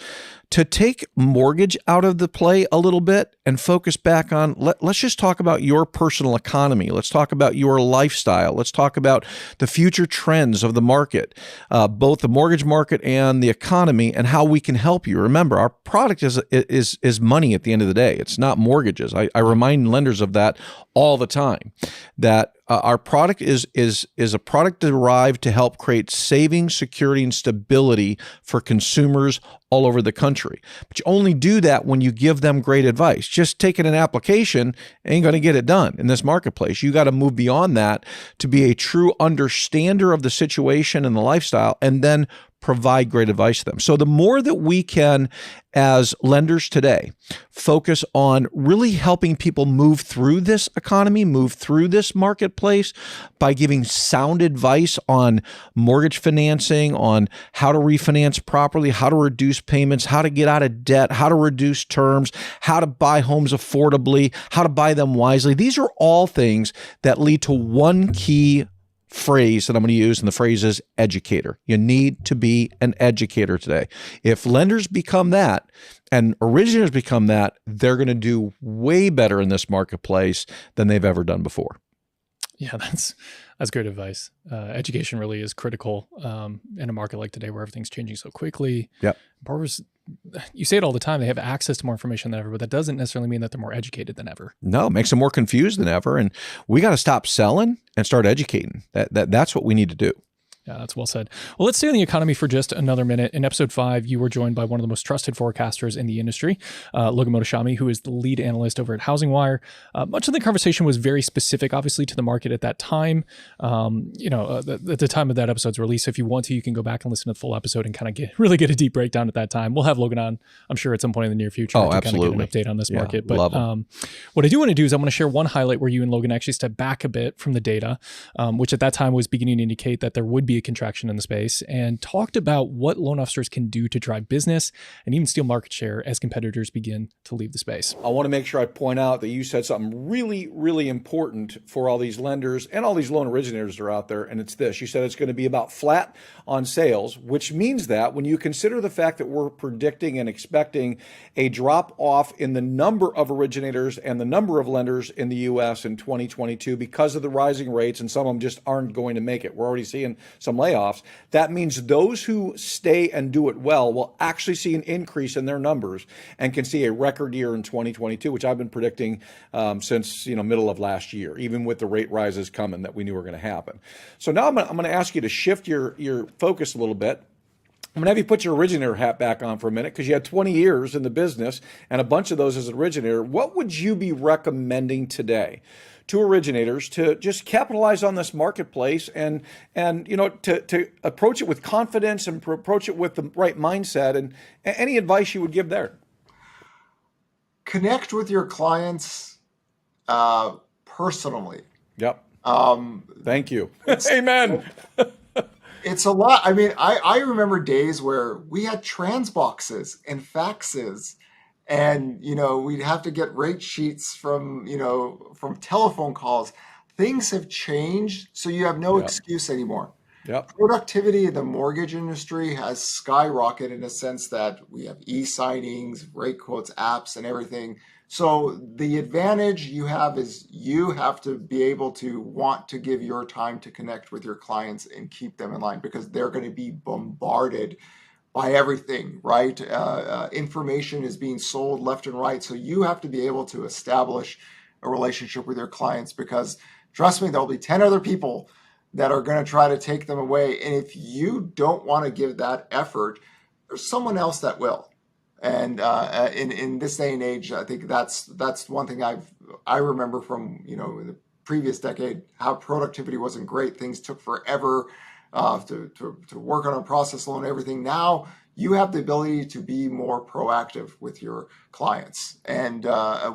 to take mortgage out of the play a little bit and focus back on, let's just talk about your personal economy. Let's talk about your lifestyle. Let's talk about the future trends of the market, both the mortgage market and the economy, and how we can help you. Remember, our product is money at the end of the day. It's not mortgages. I remind lenders of that all the time, that our product is a product derived to help create savings, security, and stability for consumers all over the country. But you only do that when you give them great advice. Just taking an application ain't going to get it done in this marketplace. You got to move beyond that to be a true understander of the situation and the lifestyle, and then provide great advice to them. So the more that we can, as lenders today, focus on really helping people move through this economy, move through this marketplace by giving sound advice on mortgage financing, on how to refinance properly, how to reduce payments, how to get out of debt, how to reduce terms, how to buy homes affordably, how to buy them wisely. These are all things that lead to one key phrase that I'm going to use, and the phrase is educator. You need to be an educator today. If lenders become that and originators become that, they're going to do way better in this marketplace than they've ever done before. Yeah, that's great advice. Education really is critical in a market like today where everything's changing so quickly. Yep. Borrowers, you say it all the time, they have access to more information than ever, but that doesn't necessarily mean that they're more educated than ever. No, it makes them more confused than ever. And we got to stop selling and start educating. That's what we need to do. Yeah, that's well said. Well, let's stay on the economy for just another minute. In episode 5, you were joined by one of the most trusted forecasters in the industry, Logan Mohtashami, who is the lead analyst over at Housing Wire. Much of the conversation was very specific, obviously, to the market at that time. At the time of that episode's release, if you want to, you can go back and listen to the full episode and kind of really get a deep breakdown at that time. We'll have Logan on, I'm sure, at some point in the near future to absolutely. kind of get an update on this market. But love him. What I do want to do is I want to share one highlight where you and Logan actually stepped back a bit from the data, which at that time was beginning to indicate that there would be a contraction in the space, and talked about what loan officers can do to drive business and even steal market share as competitors begin to leave the space. I want to make sure I point out that you said something really, really important for all these lenders and all these loan originators that are out there, and it's this. You said it's going to be about flat on sales, which means that when you consider the fact that we're predicting and expecting a drop off in the number of originators and the number of lenders in the U.S. in 2022 because of the rising rates, and some of them just aren't going to make it. We're already seeing some layoffs. That means those who stay and do it well will actually see an increase in their numbers and can see a record year in 2022, which I've been predicting since middle of last year, even with the rate rises coming that we knew were going to happen. So now I'm going to ask you to shift your focus a little bit. I'm going to have you put your originator hat back on for a minute because you had 20 years in the business and a bunch of those as an originator. What would you be recommending today to originators to just capitalize on this marketplace and to approach it with confidence and approach it with the right mindset, and any advice you would give there? Connect with your clients personally. Yep. Thank you. Amen. It's a lot. I mean, I remember days where we had transboxes and faxes, and we'd have to get rate sheets from telephone calls. Things have changed, so you have no excuse anymore. Yep. Productivity in the mortgage industry has skyrocketed in a sense that we have e-signings, rate quotes, apps, and everything. So the advantage you have is you have to be able to want to give your time to connect with your clients and keep them in line, because they're going to be bombarded by everything, right? Information is being sold left and right. So you have to be able to establish a relationship with your clients, because trust me, there'll be 10 other people that are going to try to take them away. And if you don't want to give that effort, there's someone else that will. And in this day and age, I think that's one thing I remember from the previous decade, how productivity wasn't great. Things took forever to work on a process loan, everything. Now you have the ability to be more proactive with your clients. And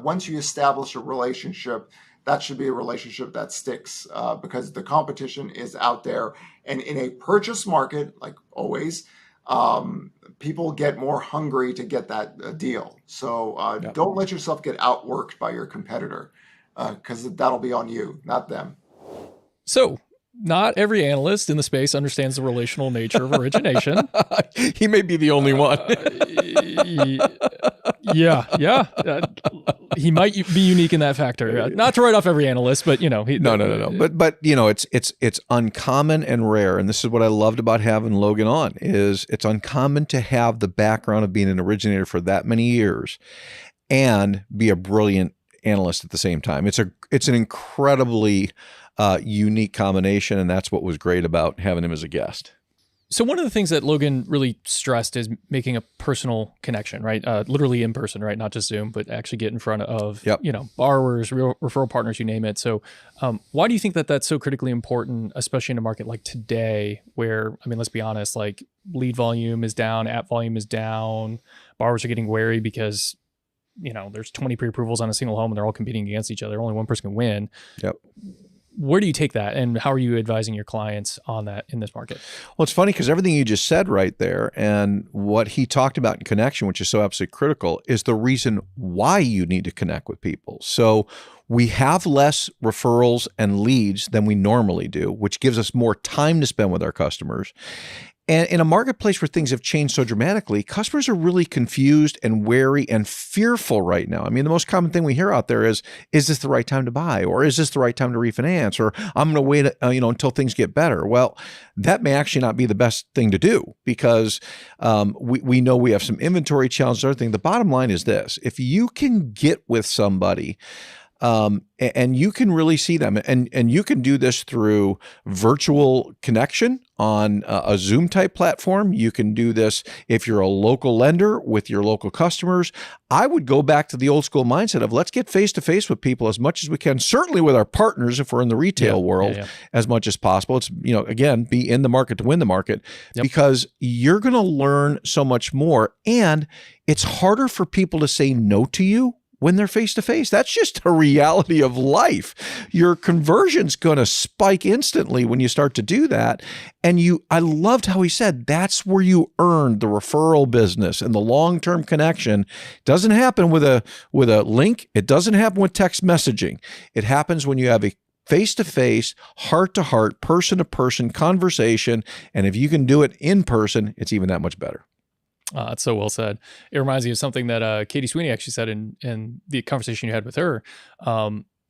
once you establish a relationship, that should be a relationship that sticks, because the competition is out there. And in a purchase market, like always, people get more hungry to get that deal. So don't let yourself get outworked by your competitor, because that'll be on you, not them. So not every analyst in the space understands the relational nature of origination. He may be the only one. Yeah. He might be unique in that factor. Not to write off every analyst, but No. But it's uncommon and rare, and this is what I loved about having Logan on. Is it's uncommon to have the background of being an originator for that many years and be a brilliant analyst at the same time. It's an incredibly unique combination, and that's what was great about having him as a guest. So one of the things that Logan really stressed is making a personal connection, right? Literally in person, right? Not just Zoom, but actually get in front of, borrowers, real referral partners, you name it. So why do you think that that's so critically important, especially in a market like today where, I mean, let's be honest, like lead volume is down, app volume is down, borrowers are getting wary because, there's 20 pre-approvals on a single home and they're all competing against each other. Only one person can win. Yep. Where do you take that, and how are you advising your clients on that in this market? Well, it's funny because everything you just said right there and what he talked about in connection, which is so absolutely critical, is the reason why you need to connect with people. So we have less referrals and leads than we normally do, which gives us more time to spend with our customers. And in a marketplace where things have changed so dramatically, customers are really confused and wary and fearful right now. I mean, the most common thing we hear out there is this the right time to buy? Or is this the right time to refinance? Or I'm going to wait, until things get better. Well, that may actually not be the best thing to do because we know we have some inventory challenges and everything. The bottom line is this: if you can get with somebody, and you can really see them, and you can do this through virtual connection on a Zoom type platform. You can do this if you're a local lender with your local customers. I would go back to the old school mindset of let's get face to face with people as much as we can, certainly with our partners if we're in the retail world as much as possible. It's, again, be in the market to win the market because you're going to learn so much more, and it's harder for people to say no to you when they're face-to-face. That's just a reality of life. Your conversion's going to spike instantly when you start to do that. And I loved how he said, that's where you earn the referral business and the long-term connection. It doesn't happen with a link. It doesn't happen with text messaging. It happens when you have a face-to-face, heart-to-heart, person-to-person conversation. And if you can do it in person, it's even that much better. It's so well said. It reminds me of something that Katie Sweeney actually said in the conversation you had with her.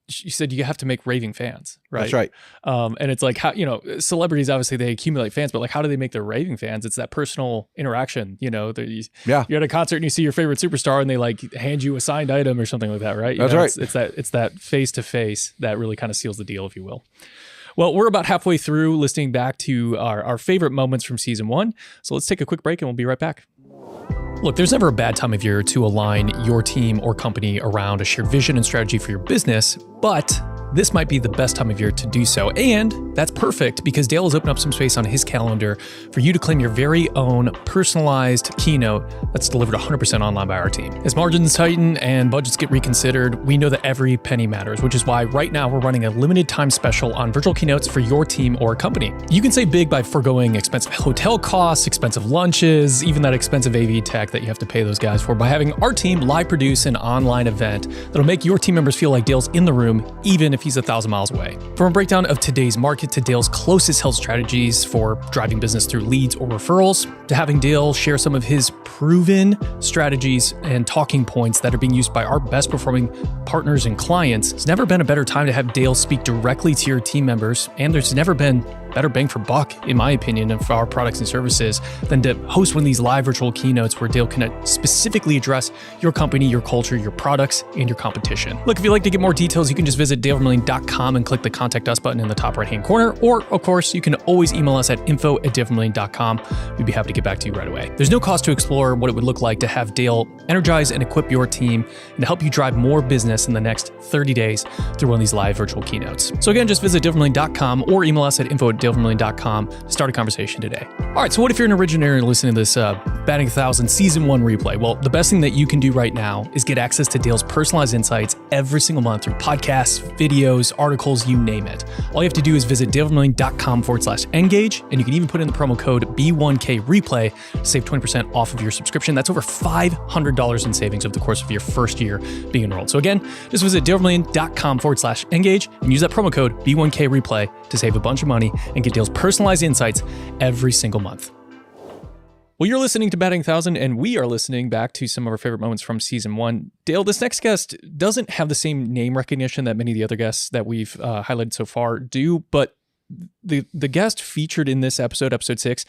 She said you have to make raving fans, right? That's right. And it's like how, celebrities, obviously they accumulate fans, but like how do they make their raving fans? It's that personal interaction. You're at a concert and you see your favorite superstar and they like hand you a signed item or something like that, right? That's right. It's that face-to-face that really kind of seals the deal, if you will. Well, we're about halfway through listening back to our favorite moments from season 1. So let's take a quick break and we'll be right back. Look, there's never a bad time of year to align your team or company around a shared vision and strategy for your business, but this might be the best time of year to do so. And that's perfect because Dale has opened up some space on his calendar for you to claim your very own personalized keynote that's delivered 100% online by our team. As margins tighten and budgets get reconsidered, we know that every penny matters, which is why right now we're running a limited time special on virtual keynotes for your team or company. You can save big by foregoing expensive hotel costs, expensive lunches, even that expensive AV tech that you have to pay those guys for by having our team live produce an online event that'll make your team members feel like Dale's in the room, even if he's 1,000 miles away. From a breakdown of today's market to Dale's closest health strategies for driving business through leads or referrals, to having Dale share some of his proven strategies and talking points that are being used by our best performing partners and clients, it's never been a better time to have Dale speak directly to your team members, and there's never been better bang for buck, in my opinion, for our products and services than to host one of these live virtual keynotes where Dale can specifically address your company, your culture, your products, and your competition. Look, if you'd like to get more details, you can just visit dalevermillion.com and click the Contact Us button in the top right-hand corner, or, of course, you can always email us at info@dalevermillion.com. We'd be happy to get back to you right away. There's no cost to explore what it would look like to have Dale energize and equip your team and to help you drive more business in the next 30 days through one of these live virtual keynotes. So again, just visit dalevermillion.com or email us at info@dalevermillion.com to start a conversation today. All right, so what if you're an originator listening to this Batting 1,000 Season 1 replay? Well, the best thing that you can do right now is get access to Dale's personalized insights every single month through podcasts, videos, articles, you name it. All you have to do is visit dalevermillion.com/engage, and you can even put in the promo code B1KReplay to save 20% off of your subscription. That's over $500 in savings over the course of your first year being enrolled. So again, just visit dalevermillion.com/engage and use that promo code B1KReplay to save a bunch of money and get Dale's personalized insights every single month. Well, you're listening to Batting 1,000, and we are listening back to some of our favorite moments from season 1. Dale, this next guest doesn't have the same name recognition that many of the other guests that we've highlighted so far do, but the guest featured in this episode 6,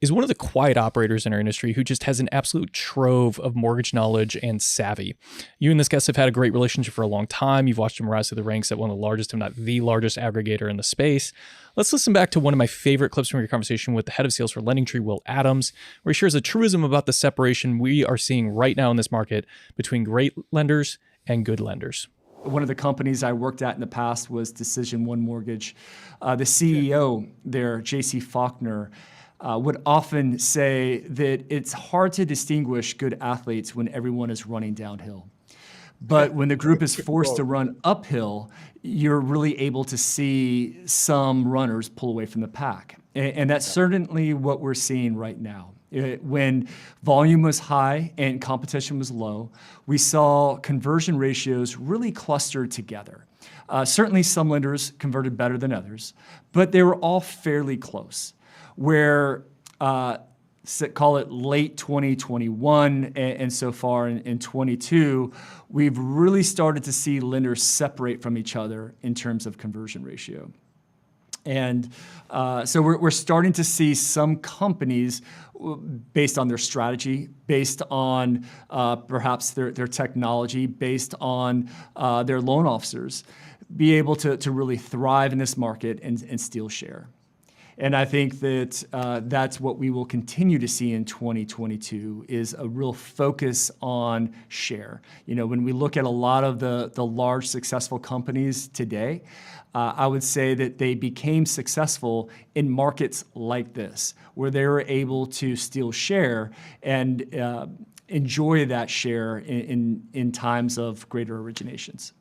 is one of the quiet operators in our industry who just has an absolute trove of mortgage knowledge and savvy. You and this guest have had a great relationship for a long time. You've watched him rise through the ranks at one of the largest, if not the largest aggregator in the space. Let's listen back to one of my favorite clips from your conversation with the head of sales for LendingTree, Will Adams, where he shares a truism about the separation we are seeing right now in this market between great lenders and good lenders. One of the companies I worked at in the past was Decision One Mortgage. The CEO there, JC Faulkner, would often say that it's hard to distinguish good athletes when everyone is running downhill. But when the group is forced to run uphill, you're really able to see some runners pull away from the pack. And that's certainly what we're seeing right now. When volume was high and competition was low, we saw conversion ratios really clustered together. Certainly some lenders converted better than others, but they were all fairly close. Where, call it late 2021 and so far in 22, we've really started to see lenders separate from each other in terms of conversion ratio. And so we're starting to see some companies, based on their strategy, based on perhaps their technology, based on their loan officers, be able to really thrive in this market and steal share. And I think that that's what we will continue to see in 2022 is a real focus on share. You know, when we look at a lot of the large successful companies today, I would say that they became successful in markets like this, where they were able to steal share and enjoy that share in times of greater originations.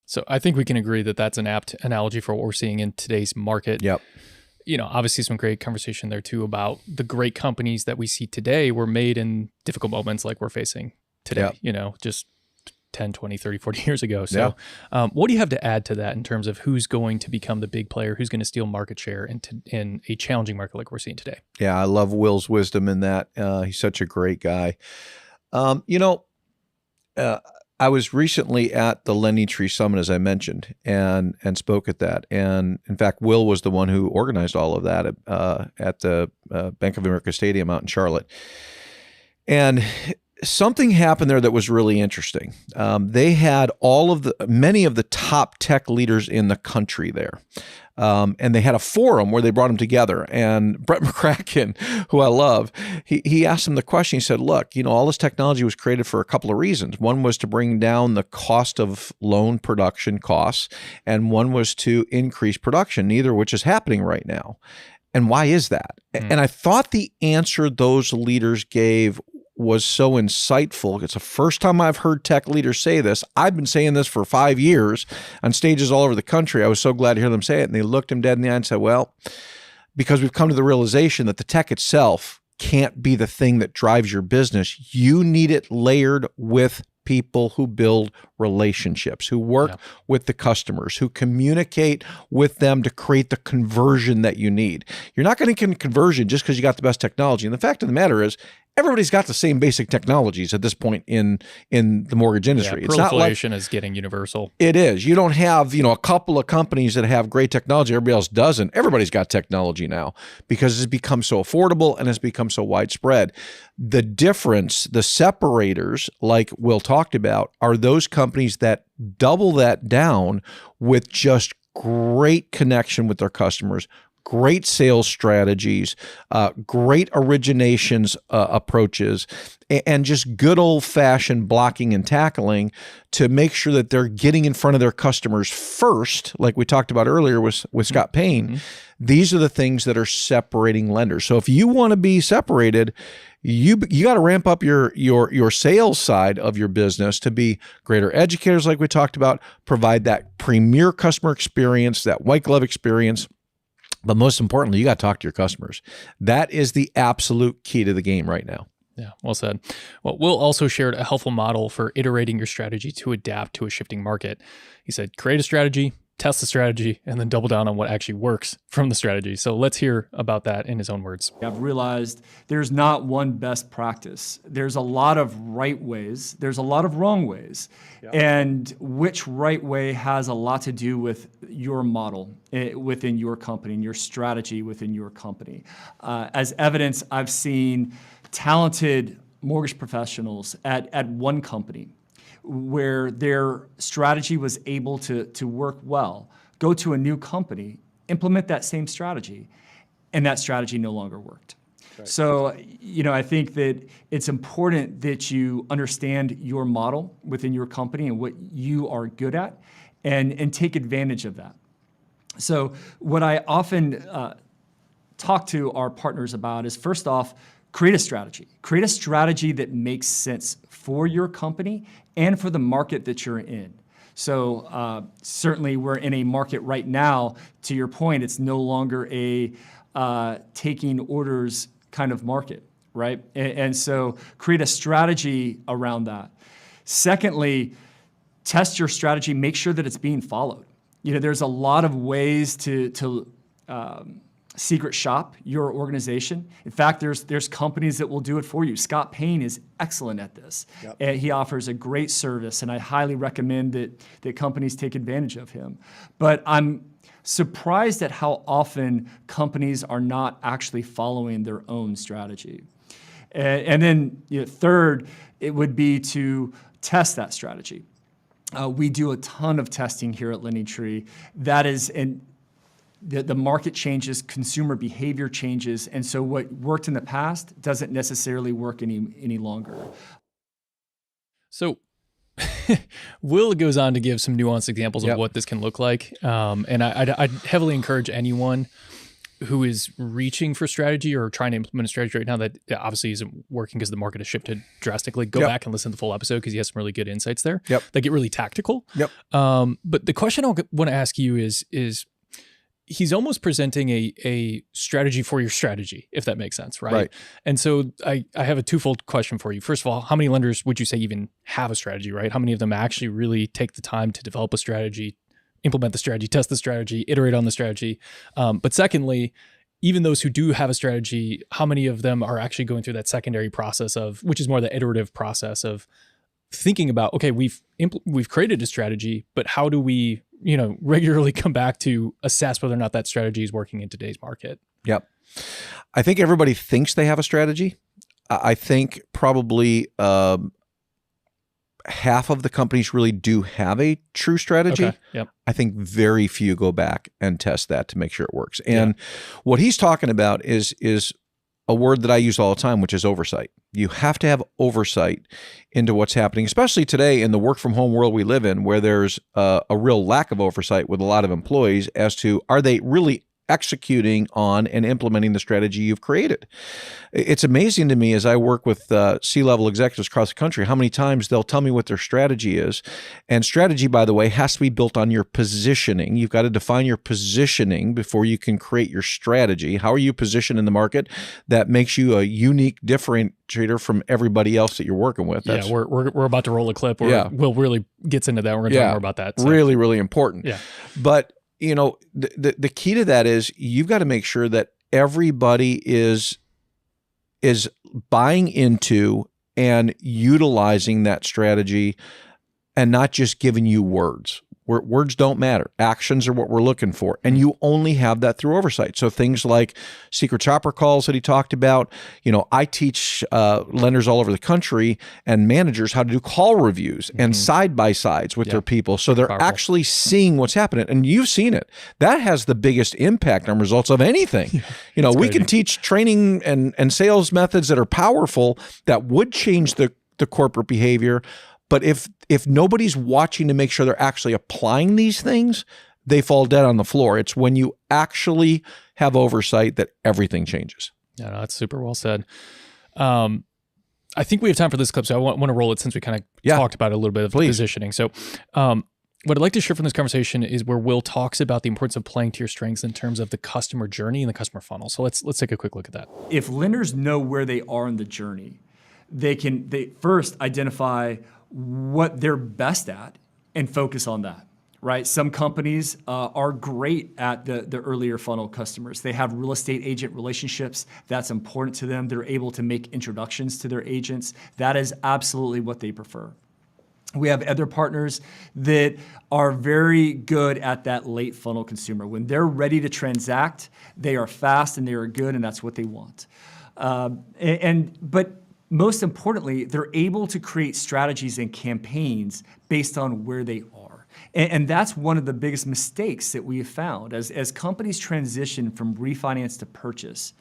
So I think we can agree that that's an apt analogy for what we're seeing in today's market. Yep. You know, obviously some great conversation there too about the great companies that we see today were made in difficult moments like we're facing today, Yep. you know, just 10, 20, 30, 40 years ago. So what do you have to add to that in terms of who's going to become the big player, who's going to steal market share in a challenging market like we're seeing today? Yeah, I love Will's wisdom in that. He's such a great guy. I was recently at the LendingTree Summit, as I mentioned, and spoke at that. And in fact, Will was the one who organized all of that at the Bank of America Stadium out in Charlotte. And something happened there that was really interesting. They had many of the top tech leaders in the country there. And they had a forum where they brought them together. And Brett McCracken, who I love, he asked them the question. He said, look, you know, all this technology was created for a couple of reasons. One was to bring down the cost of loan production costs, and one was to increase production, neither of which is happening right now. And why is that? And I thought the answer those leaders gave was so insightful. It's the first time I've heard tech leaders say this. I've been saying this for 5 years on stages all over the country. I was so glad to hear them say it. And they looked him dead in the eye and said, well, because we've come to the realization that the tech itself can't be the thing that drives your business. You need it layered with people who build relationships, who work with the customers, who communicate with them to create the conversion that you need. You're not going to get conversion just because you got the best technology. And the fact of the matter is, everybody's got the same basic technologies at this point in the mortgage industry. Yeah, it's not like is getting universal. It is. You don't have, a couple of companies that have great technology. Everybody else doesn't. Everybody's got technology now because it's become so affordable and it's become so widespread. The difference, the separators, like Will talked about, are those companies that double that down with just great connection with their customers, great sales strategies, great originations approaches, and just good old-fashioned blocking and tackling to make sure that they're getting in front of their customers first, like we talked about earlier with Scott Payne. Mm-hmm. These are the things that are separating lenders. So if you want to be separated, you got to ramp up your sales side of your business to be greater educators, like we talked about, provide that premier customer experience, that white glove experience. But most importantly, you got to talk to your customers. That is the absolute key to the game right now. Yeah, well said. Well, Will also shared a helpful model for iterating your strategy to adapt to a shifting market. He said, create a strategy, test the strategy, and then double down on what actually works from the strategy. So let's hear about that in his own words. I've realized there's not one best practice. There's a lot of right ways. There's a lot of wrong ways. And which right way has a lot to do with your model within your company and your strategy within your company. As evidence, I've seen talented mortgage professionals at one company where their strategy was able to work well, go to a new company, implement that same strategy, and that strategy no longer worked. Right. So, I think that it's important that you understand your model within your company and what you are good at and take advantage of that. So what I often talk to our partners about is, first off, create a strategy. Create a strategy that makes sense for your company and for the market that you're in. So certainly we're in a market right now, to your point, it's no longer a taking orders kind of market, right? And so create a strategy around that. Secondly, test your strategy, make sure that it's being followed. There's a lot of ways to secret shop your organization. In fact, there's companies that will do it for you. Scott Payne is excellent at this. Yep. And he offers a great service, and I highly recommend that companies take advantage of him. But I'm surprised at how often companies are not actually following their own strategy. And then third, it would be to test that strategy. We do a ton of testing here at LendingTree. That is the market changes, consumer behavior changes, and so what worked in the past doesn't necessarily work any longer. So Will goes on to give some nuanced examples of what this can look like. And I'd heavily encourage anyone who is reaching for strategy or trying to implement a strategy right now that obviously isn't working because the market has shifted drastically, go back and listen to the full episode because he has some really good insights there that get really tactical. But the question I want to ask you is he's almost presenting a strategy for your strategy, if that makes sense, right? And so I have a twofold question for you. First of all, how many lenders would you say even have a strategy, right? How many of them actually really take the time to develop a strategy, implement the strategy, test the strategy, iterate on the strategy? But secondly, even those who do have a strategy, how many of them are actually going through that secondary process which is more the iterative process of thinking about, okay, we've created a strategy, but how do we regularly come back to assess whether or not that strategy is working in today's market? I think everybody thinks they have a strategy. I think probably half of the companies really do have a true strategy. I think very few go back and test that to make sure it works. And what he's talking about is a word that I use all the time, which is oversight. You have to have oversight into what's happening, especially today in the work from home world we live in, where there's a real lack of oversight with a lot of employees as to, are they really executing on and implementing the strategy you've created? It's amazing to me as I work with C-level executives across the country, how many times they'll tell me what their strategy is. And strategy, by the way, has to be built on your positioning. You've got to define your positioning before you can create your strategy. How are you positioned in the market that makes you a unique differentiator from everybody else that you're working with? We're about to roll a clip where Will really gets into that. We're going to talk more about that. So. Really, really important. But the key to that is you've got to make sure that everybody is buying into and utilizing that strategy and not just giving you words. Words don't matter. Actions are what we're looking for. And you only have that through oversight. So things like secret shopper calls that he talked about. I teach lenders all over the country and managers how to do call reviews and side-by-sides with their people. So they're actually seeing what's happening. And you've seen it. That has the biggest impact on results of anything. We can teach training and sales methods that are powerful that would change the corporate behavior. But if nobody's watching to make sure they're actually applying these things, they fall dead on the floor. It's when you actually have oversight that everything changes. Yeah, no, that's super well said. I think we have time for this clip, so I want to roll it since we kind of talked about it a little bit of positioning. So what I'd like to share from this conversation is where Will talks about the importance of playing to your strengths in terms of the customer journey and the customer funnel. So let's take a quick look at that. If lenders know where they are in the journey, they first identify what they're best at and focus on that, right? Some companies are great at the earlier funnel customers. They have real estate agent relationships. That's important to them. They're able to make introductions to their agents. That is absolutely what they prefer. We have other partners that are very good at that late funnel consumer. When they're ready to transact, they are fast and they are good, and that's what they want. But most importantly, they're able to create strategies and campaigns based on where they are. And that's one of the biggest mistakes that we have found. As companies transition from refinance to purchase,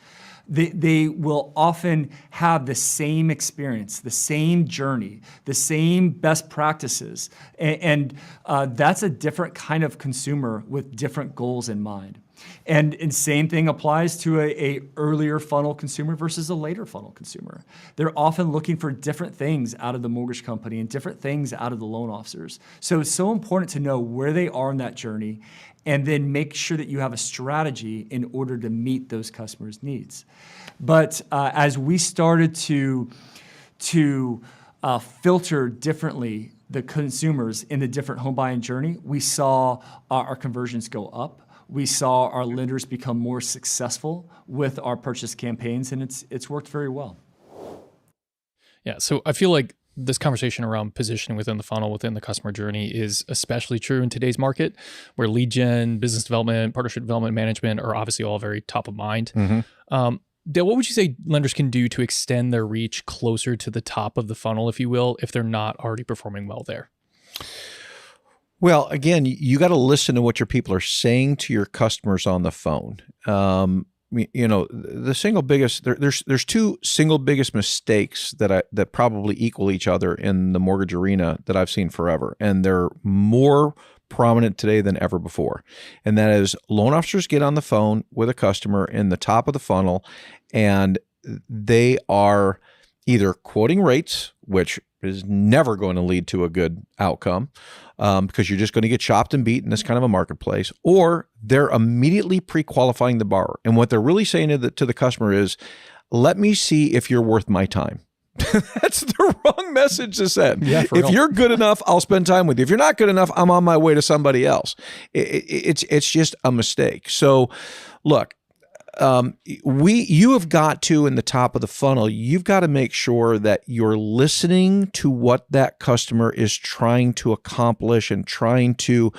they will often have the same experience, the same journey, the same best practices. And that's a different kind of consumer with different goals in mind. And same thing applies to a earlier funnel consumer versus a later funnel consumer. They're often looking for different things out of the mortgage company and different things out of the loan officers. So it's so important to know where they are in that journey and then make sure that you have a strategy in order to meet those customers' needs. But as we started to filter differently the consumers in the different home buying journey, we saw our conversions go up. We saw our lenders become more successful with our purchase campaigns, and it's worked very well. Yeah, so I feel like this conversation around positioning within the funnel, within the customer journey is especially true in today's market, where lead gen, business development, partnership development, management are obviously all very top of mind. Dale, what would you say lenders can do to extend their reach closer to the top of the funnel, if you will, if they're not already performing well there? Well, again, you got to listen to what your people are saying to your customers on the phone. The single biggest there's two single biggest mistakes that probably equal each other in the mortgage arena that I've seen forever, and they're more prominent today than ever before. And that is, loan officers get on the phone with a customer in the top of the funnel, and they are either quoting rates, which is never going to lead to a good outcome, because you're just going to get chopped and beat in this kind of a marketplace, or they're immediately pre-qualifying the borrower. And what they're really saying to the customer is, let me see if you're worth my time. That's the wrong message to send. Yeah, if you're good enough, I'll spend time with you. If you're not good enough, I'm on my way to somebody else. It's just a mistake. So look, you have got to, in the top of the funnel, you've got to make sure that you're listening to what that customer is trying to accomplish and trying to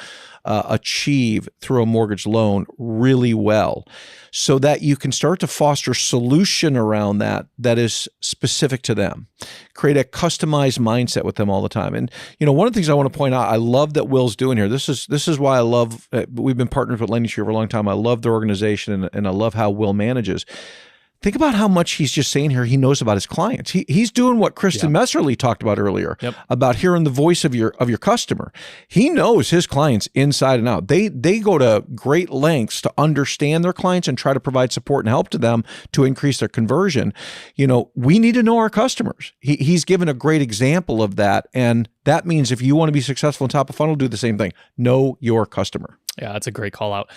achieve through a mortgage loan really well, so that you can start to foster solution around that is specific to them. Create a customized mindset with them all the time. And one of the things I want to point out, I love that Will's doing here. This is why I love. We've been partners with LendingTree for a long time. I love their organization, and I love how Will manages. Think about how much he's just saying here he knows about his clients. He's doing what Kirstin Messerli talked about earlier, about hearing the voice of your customer. He knows his clients inside and out. They go to great lengths to understand their clients and try to provide support and help to them to increase their conversion. We need to know our customers. He's given a great example of that. And that means if you want to be successful in top of funnel, do the same thing. Know your customer. Yeah, that's a great call out.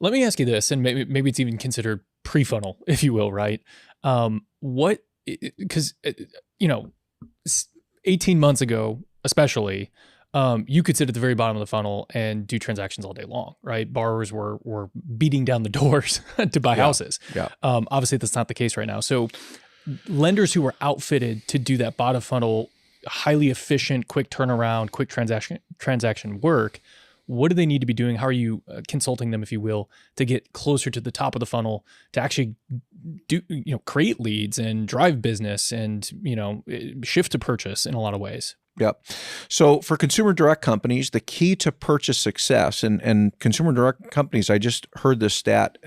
Let me ask you this, and maybe it's even considered pre-funnel, if you will, right? Because 18 months ago, especially, you could sit at the very bottom of the funnel and do transactions all day long, right? Borrowers were beating down the doors to buy houses. Yeah. Obviously, that's not the case right now. So lenders who are outfitted to do that bottom funnel, highly efficient, quick turnaround, quick transaction work, what do they need to be doing? How are you consulting them, if you will, to get closer to the top of the funnel, to actually do, create leads and drive business and, shift to purchase in a lot of ways? Yep. So for consumer direct companies, the key to purchase success, and consumer direct companies, I just heard this stat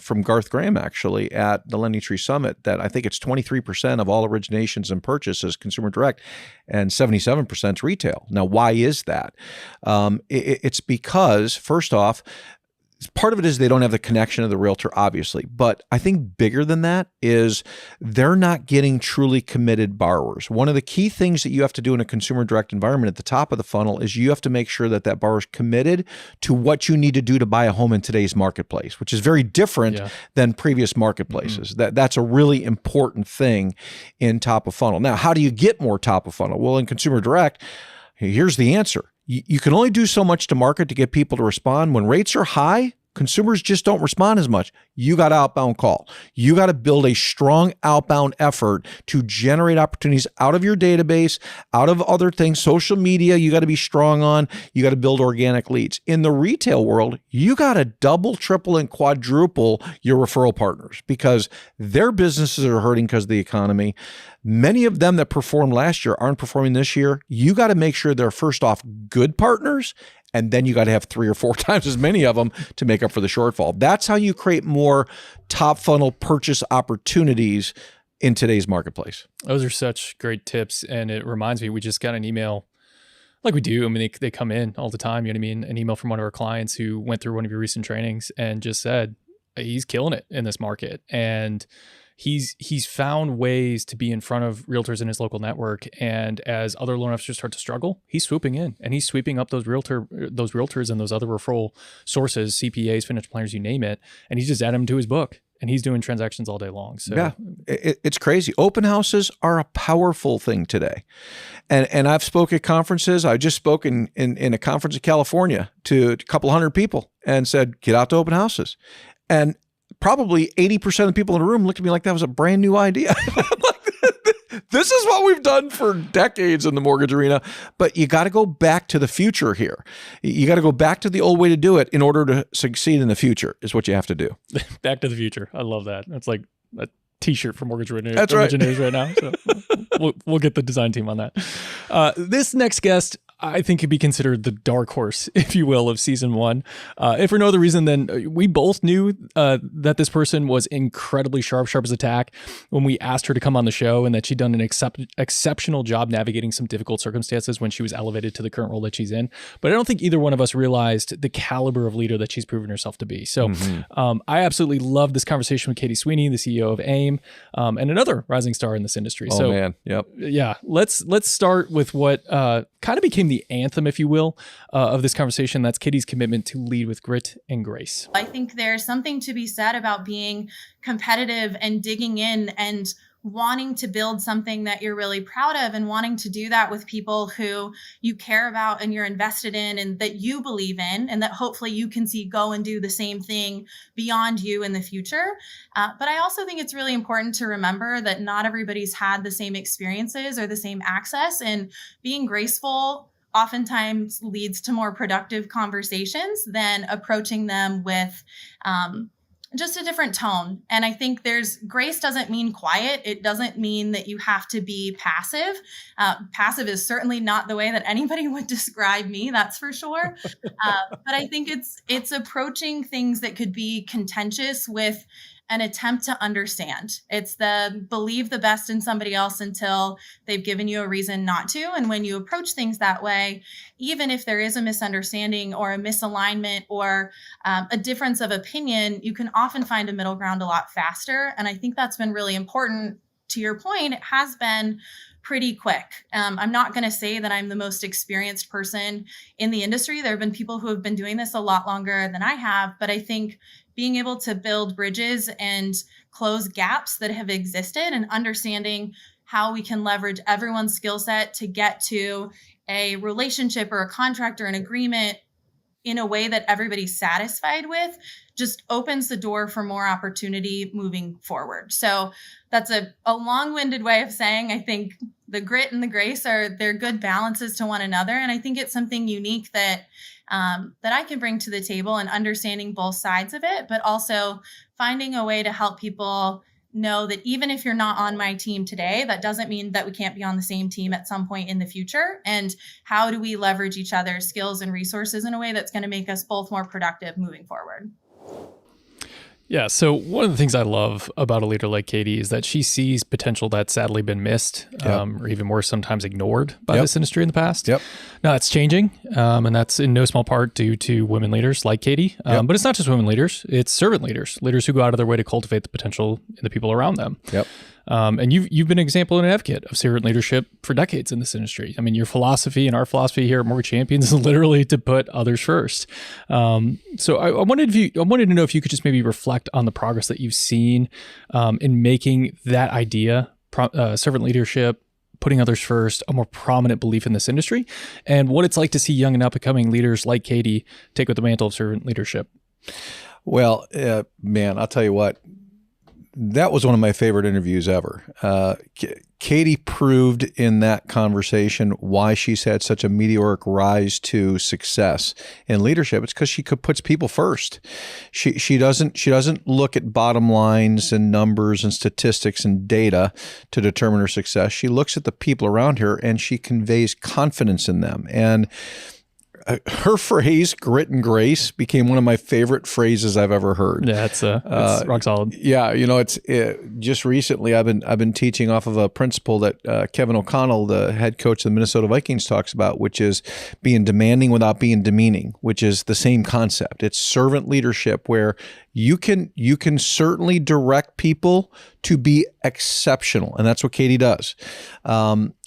from Garth Graham actually at the LendingTree Summit, that I think it's 23% of all originations and purchases consumer direct, and 77% is retail. Now, why is that? It's because, first off, part of it is they don't have the connection of the realtor, obviously. But I think bigger than that is they're not getting truly committed borrowers. One of the key things that you have to do in a consumer direct environment at the top of the funnel is you have to make sure that borrower is committed to what you need to do to buy a home in today's marketplace, which is very different than previous marketplaces. That's a really important thing in top of funnel. Now, how do you get more top of funnel? Well, in consumer direct, here's the answer. You can only do so much to market to get people to respond. When rates are high, consumers just don't respond as much. You got to outbound call. You got to build a strong outbound effort to generate opportunities out of your database, out of other things. Social media, you got to be strong on. You got to build organic leads. In the retail world, you got to double, triple, and quadruple your referral partners because their businesses are hurting because of the economy. Many of them that performed last year aren't performing this year. You got to make sure they're first off good partners, and then you got to have 3 or 4 times as many of them to make up for the shortfall. That's how you create more top funnel purchase opportunities in today's marketplace. Those are such great tips. And it reminds me, we just got an email like we do. I mean, they come in all the time. You know what I mean? An email from one of our clients who went through one of your recent trainings and just said, he's killing it in this market. And he's found ways to be in front of realtors in his local network. And as other loan officers start to struggle, he's swooping in and he's sweeping up those realtors and those other referral sources, CPAs, financial planners, you name it. And he's just adding them to his book. And he's doing transactions all day long. So yeah, it's crazy. Open houses are a powerful thing today. And I've spoke at conferences. I just spoke in a conference in California to a couple hundred people and said, get out to open houses. And probably 80% of the people in the room looked at me like that was a brand new idea. This is what we've done for decades in the mortgage arena, but you got to go back to the future here. You got to go back to the old way to do it in order to succeed in the future is what you have to do. Back to the future. I love that. That's like a t-shirt for mortgage That's originators right now. So we'll get the design team on that. This next guest, I think could be considered the dark horse, if you will, of season 1. If for no other reason than we both knew that this person was incredibly sharp as a tack when we asked her to come on the show, and that she'd done an exceptional job navigating some difficult circumstances when she was elevated to the current role that she's in. But I don't think either one of us realized the caliber of leader that she's proven herself to be. So I absolutely love this conversation with Katie Sweeney, the CEO of AIM, and another rising star in this industry. Oh, man. Yep. Yeah. Let's start with what kind of became the anthem, if you will, of this conversation. That's Katie's commitment to lead with grit and grace. I think there's something to be said about being competitive and digging in and wanting to build something that you're really proud of, and wanting to do that with people who you care about and you're invested in and that you believe in, and that hopefully you can see go and do the same thing beyond you in the future. But I also think it's really important to remember that not everybody's had the same experiences or the same access, and being graceful oftentimes leads to more productive conversations than approaching them with just a different tone. And I think grace doesn't mean quiet. It doesn't mean that you have to be passive. Passive is certainly not the way that anybody would describe me, that's for sure. But I think it's approaching things that could be contentious with an attempt to understand. It's the believe the best in somebody else until they've given you a reason not to. And when you approach things that way, even if there is a misunderstanding or a misalignment or a difference of opinion, you can often find a middle ground a lot faster. And I think that's been really important. To your point, it has been pretty quick. I'm not going to say that I'm the most experienced person in the industry. There have been people who have been doing this a lot longer than I have, but I think being able to build bridges and close gaps that have existed and understanding how we can leverage everyone's skill set to get to a relationship or a contract or an agreement in a way that everybody's satisfied with just opens the door for more opportunity moving forward. So that's a long-winded way of saying I think the grit and the grace they're good balances to one another. And I think it's something unique that I can bring to the table, and understanding both sides of it, but also finding a way to help people know that even if you're not on my team today, that doesn't mean that we can't be on the same team at some point in the future. And how do we leverage each other's skills and resources in a way that's going to make us both more productive moving forward? Yeah. So one of the things I love about a leader like Katie is that she sees potential that's sadly been missed, or even worse, sometimes ignored by this industry in the past. Now it's changing. And that's in no small part due to women leaders like Katie. But it's not just women leaders, it's servant leaders who go out of their way to cultivate the potential in the people around them. And you've been an example and an advocate of servant leadership for decades in this industry. I mean, your philosophy and our philosophy here at Mortgage Champions is literally to put others first. So I wanted to know if you could just maybe reflect on the progress that you've seen in making that idea, servant leadership, putting others first a more prominent belief in this industry, and what it's like to see young and up-and-coming leaders like Katie take up the mantle of servant leadership? Well, man, I'll tell you what. That was one of my favorite interviews ever. Katie proved in that conversation why she's had such a meteoric rise to success in leadership. It's because she puts people first. She doesn't look at bottom lines and numbers and statistics and data to determine her success. She looks at the people around her and she conveys confidence in them. And her phrase, grit and grace, became one of my favorite phrases I've ever heard. Yeah, it's rock solid. Yeah, just recently I've been teaching off of a principle that Kevin O'Connell, the head coach of the Minnesota Vikings, talks about, which is being demanding without being demeaning, which is the same concept. It's servant leadership where you can certainly direct people to be exceptional, and that's what Katie does.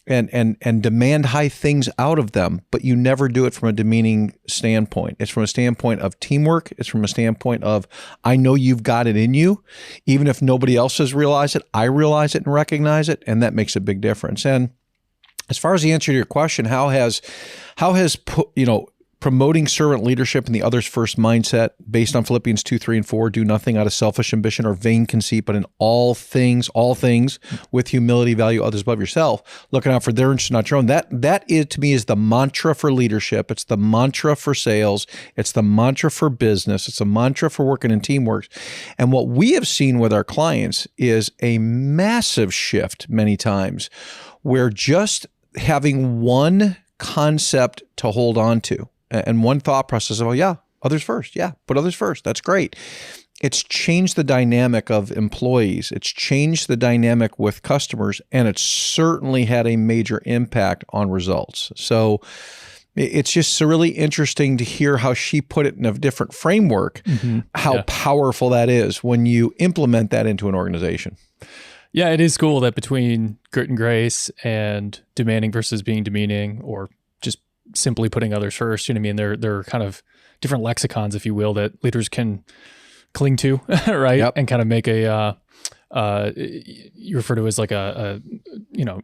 And demand high things out of them, but you never do it from a demeaning standpoint. It's from a standpoint of teamwork. It's from a standpoint of, I know you've got it in you. Even if nobody else has realized it, I realize it and recognize it, and that makes a big difference. And as far as the answer to your question, how has promoting servant leadership and the others first mindset based on Philippians 2, 3, and 4, do nothing out of selfish ambition or vain conceit, but in all things with humility, value others above yourself, looking out for their interests, not your own. That is, to me, is the mantra for leadership. It's the mantra for sales. It's the mantra for business. It's a mantra for working in teamwork. And what we have seen with our clients is a massive shift many times where just having one concept to hold on to, and one thought process of, others first. Yeah, put others first. That's great. It's changed the dynamic of employees. It's changed the dynamic with customers, and it's certainly had a major impact on results. So it's just really interesting to hear how she put it in a different framework, how powerful that is when you implement that into an organization. Yeah, it is cool that between grit and grace and demanding versus being demeaning, or just simply putting others first, you know what I mean? They're kind of different lexicons, if you will, that leaders can cling to, right? Yep. And kind of make you refer to as like you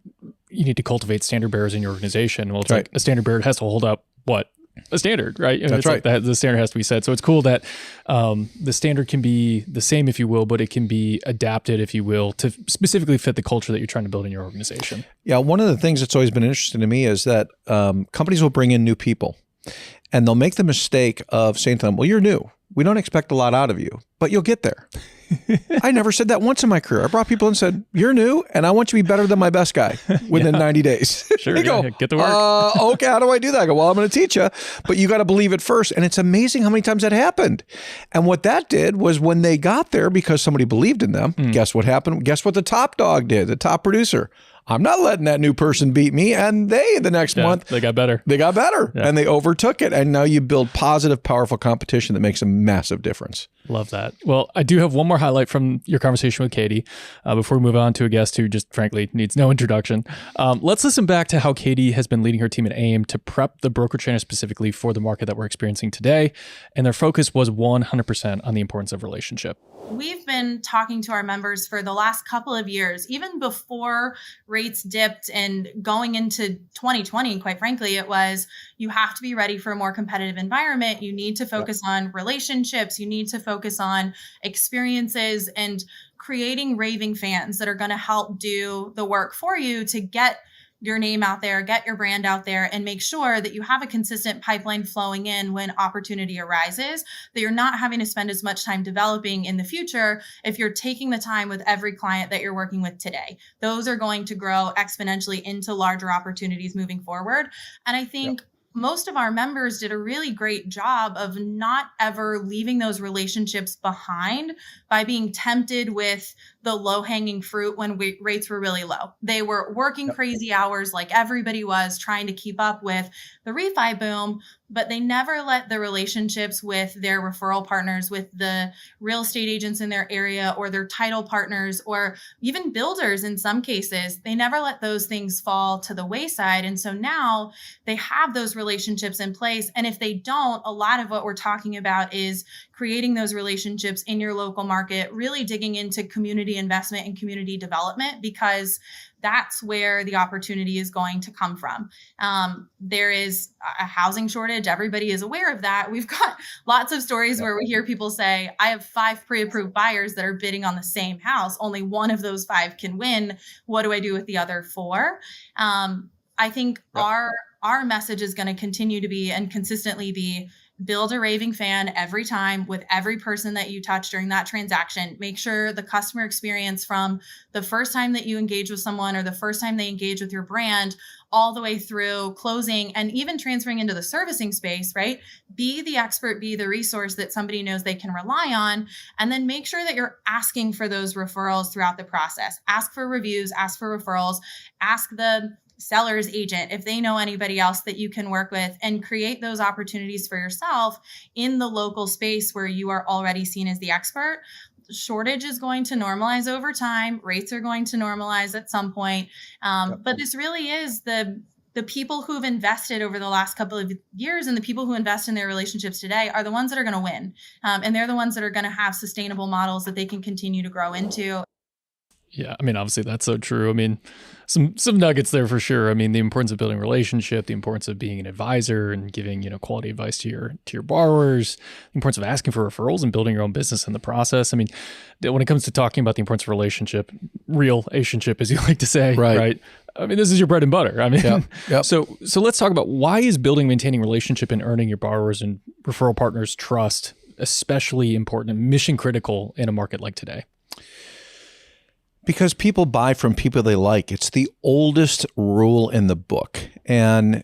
need to cultivate standard bearers in your organization. Well, it's like a standard bearer has to hold up what? A standard, right? That's right. Like the standard has to be set. So it's cool that the standard can be the same, if you will, but it can be adapted, if you will, to specifically fit the culture that you're trying to build in your organization. Yeah, one of the things that's always been interesting to me is that companies will bring in new people, and they'll make the mistake of saying to them, well, you're new. We don't expect a lot out of you, but you'll get there. I never said that once in my career. I brought people and said, you're new, and I want you to be better than my best guy within 90 days. Sure, they go, get to work. Okay, how do I do that? I go, well, I'm going to teach you, but you got to believe it first. And it's amazing how many times that happened. And what that did was when they got there because somebody believed in them, guess what happened? Guess what the top dog did, the top producer? I'm not letting that new person beat me. And the next month, they got better. And they overtook it. And now you build positive, powerful competition that makes a massive difference. Love that. Well, I do have one more highlight from your conversation with Katie before we move on to a guest who just frankly needs no introduction. Let's listen back to how Katie has been leading her team at AIM to prep the broker trainer specifically for the market that we're experiencing today. And their focus was 100% on the importance of relationship. We've been talking to our members for the last couple of years, even before rates dipped and going into 2020, quite frankly, it was, you have to be ready for a more competitive environment. You need to focus on relationships. You need to focus on experiences and creating raving fans that are going to help do the work for you to get your name out there, get your brand out there, and make sure that you have a consistent pipeline flowing in when opportunity arises, that you're not having to spend as much time developing in the future if you're taking the time with every client that you're working with today. Those are going to grow exponentially into larger opportunities moving forward. And I think most of our members did a really great job of not ever leaving those relationships behind by being tempted with the low-hanging fruit when rates were really low. They were working crazy hours like everybody was, trying to keep up with the refi boom, but they never let the relationships with their referral partners, with the real estate agents in their area, or their title partners, or even builders in some cases, they never let those things fall to the wayside. And so now they have those relationships in place. And if they don't, a lot of what we're talking about is creating those relationships in your local market, really digging into community investment and community development, because that's where the opportunity is going to come from. There is a housing shortage. Everybody is aware of that. We've got lots of stories where we hear people say, I have 5 pre-approved buyers that are bidding on the same house. Only one of those 5 can win. What do I do with the other 4? I think our message is going to continue to be and consistently be, build a raving fan every time with every person that you touch during that transaction. Make sure the customer experience from the first time that you engage with someone or the first time they engage with your brand all the way through closing and even transferring into the servicing space, right? Be the expert, be the resource that somebody knows they can rely on. And then make sure that you're asking for those referrals throughout the process. Ask for reviews, ask for referrals, ask the seller's agent if they know anybody else that you can work with, and create those opportunities for yourself in the local space where you are already seen as the expert. Shortage is going to normalize over time. Rates are going to normalize at some point. But this really is the people who've invested over the last couple of years, and the people who invest in their relationships today are the ones that are going to win. And they're the ones that are going to have sustainable models that they can continue to grow into. Yeah, I mean, obviously that's so true. I mean, some nuggets there for sure. I mean, the importance of building a relationship, the importance of being an advisor and giving, quality advice to your borrowers, the importance of asking for referrals and building your own business in the process. I mean, when it comes to talking about the importance of relationship, as you like to say, right? I mean, this is your bread and butter. I mean, yep. So let's talk about, why is building, maintaining relationship and earning your borrowers and referral partners trust especially important and mission critical in a market like today? Because people buy from people they like. It's the oldest rule in the book. And,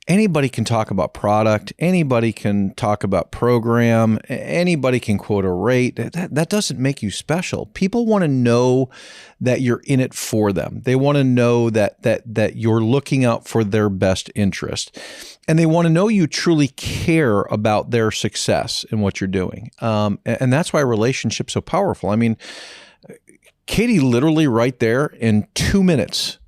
anybody can talk about product. Anybody can talk about program. Anybody can quote a rate. That doesn't make you special. People want to know that you're in it for them. They want to know that you're looking out for their best interest. And they want to know you truly care about their success in what you're doing. And that's why relationship's so powerful. I mean, Katie literally right there in 2 minutes.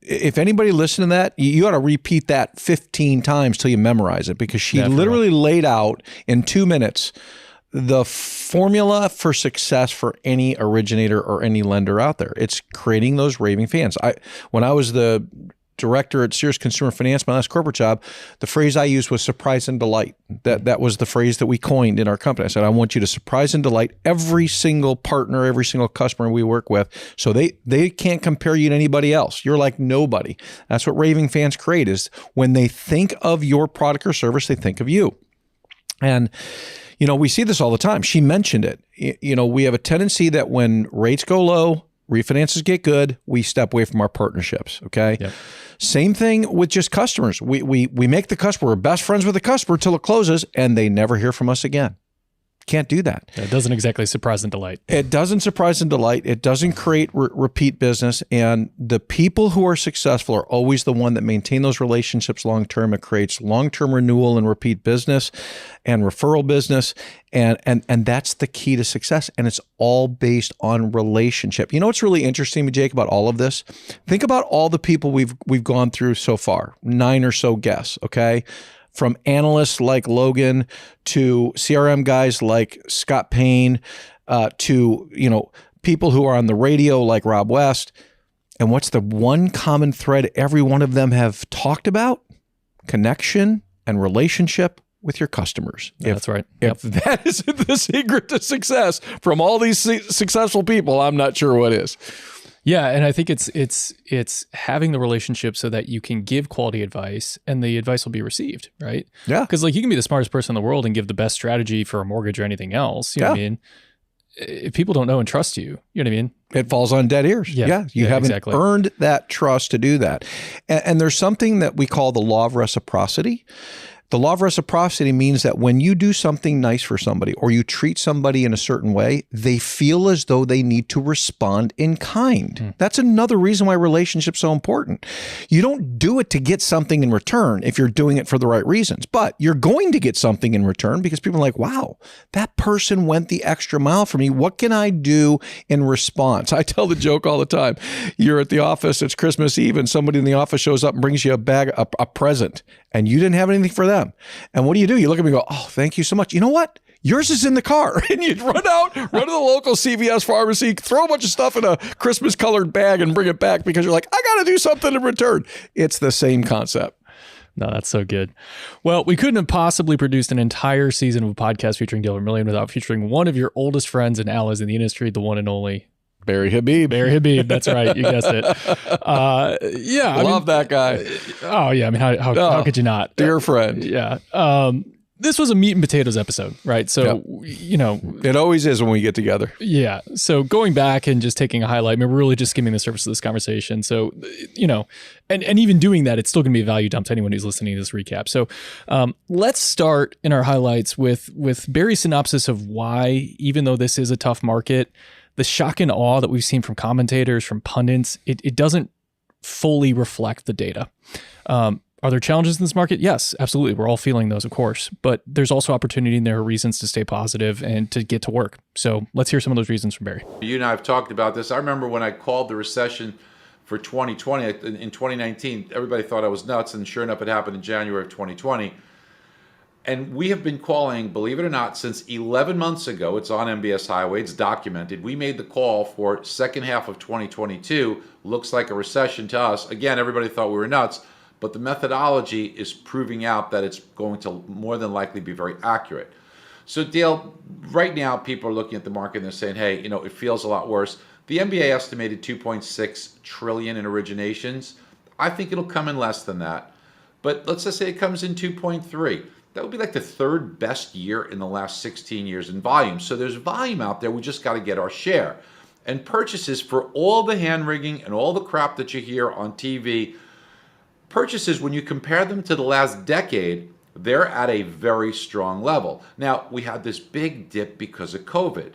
If anybody listened to that, you ought to repeat that 15 times till you memorize it, because she literally laid out in 2 minutes the formula for success for any originator or any lender out there. It's creating those raving fans. When I was the director at Sears Consumer Finance, my last corporate job, the phrase I used was surprise and delight. That was the phrase that we coined in our company. I said, I want you to surprise and delight every single partner, every single customer we work with, so they can't compare you to anybody else. You're like nobody. That's what raving fans create, is when they think of your product or service, they think of you. And we see this all the time. She mentioned it. We have a tendency that when rates go low, refinances get good, we step away from our partnerships. Okay. Yep. Same thing with just customers. We make the customer, we're best friends with the customer till it closes, and they never hear from us again. Can't do that. It doesn't exactly surprise and delight. It doesn't surprise and delight. It doesn't create repeat business. And the people who are successful are always the one that maintain those relationships long-term. It creates long-term renewal and repeat business and referral business. And that's the key to success. And it's all based on relationship. You know what's really interesting, Jake, about all of this? Think about all the people we've gone through so far, 9 or so guests, okay? From analysts like Logan to CRM guys like Scott Payne, to people who are on the radio like Rob West. And what's the one common thread every one of them have talked about? Connection and relationship with your customers. That's right. If that isn't the secret to success from all these successful people, I'm not sure what is. Yeah, and I think it's having the relationship so that you can give quality advice and the advice will be received, right? Yeah. Because you can be the smartest person in the world and give the best strategy for a mortgage or anything else. You know what I mean? If people don't know and trust you, you know what I mean? It falls on dead ears. Yeah. You haven't earned that trust to do that. And there's something that we call the law of reciprocity. The law of reciprocity means that when you do something nice for somebody or you treat somebody in a certain way, they feel as though they need to respond in kind. That's another reason why relationships are so important. You don't do it to get something in return if you're doing it for the right reasons, but you're going to get something in return because people are like, wow, that person went the extra mile for me. What can I do in response? I tell the joke all the time. You're at the office, it's Christmas Eve, and somebody in the office shows up and brings you a present, and you didn't have anything for them. And what do? You look at me and go, oh, thank you so much. You know what? yours is in the car. And you'd run to the local CVS pharmacy, throw a bunch of stuff in a Christmas colored bag and bring it back because you're like, I got to do something in return. It's the same concept. No, that's so good. Well, we couldn't have possibly produced an entire season of a podcast featuring Dale Vermillion without featuring one of your oldest friends and allies in the industry, the one and only Barry Habib. Barry Habib. That's right. You guessed it. Yeah. Love that guy. Oh, yeah. I mean, how could you not? Dear friend. Yeah. This was a meat and potatoes episode, right? So, it always is when we get together. Yeah. So going back and just taking a highlight, I mean, we're really just skimming the surface of this conversation. So, and even doing that, it's still going to be a value dump to anyone who's listening to this recap. So let's start in our highlights with Barry's synopsis of why, even though this is a tough market, the shock and awe that we've seen from commentators, from pundits, it doesn't fully reflect the data. Are there challenges in this market? Yes, absolutely. We're all feeling those, of course. But there's also opportunity and there are reasons to stay positive and to get to work. So let's hear some of those reasons from Barry. You and I have talked about this. I remember when I called the recession for 2020, in 2019, everybody thought I was nuts. And sure enough, it happened in January of 2020. And we have been calling, believe it or not, since 11 months ago. It's on MBS Highway. It's documented. We made the call for second half of 2022. Looks like a recession to us. Again, everybody thought we were nuts. But the methodology is proving out that it's going to more than likely be very accurate. So Dale, right now people are looking at the market and they're saying, hey, it feels a lot worse. The MBA estimated 2.6 trillion in originations. I think it'll come in less than that. But let's just say it comes in 2.3. That would be like the third best year in the last 16 years in volume. So there's volume out there. We just got to get our share. And purchases, for all the hand rigging and all the crap that you hear on TV, purchases, when you compare them to the last decade, they're at a very strong level. Now, we had this big dip because of COVID.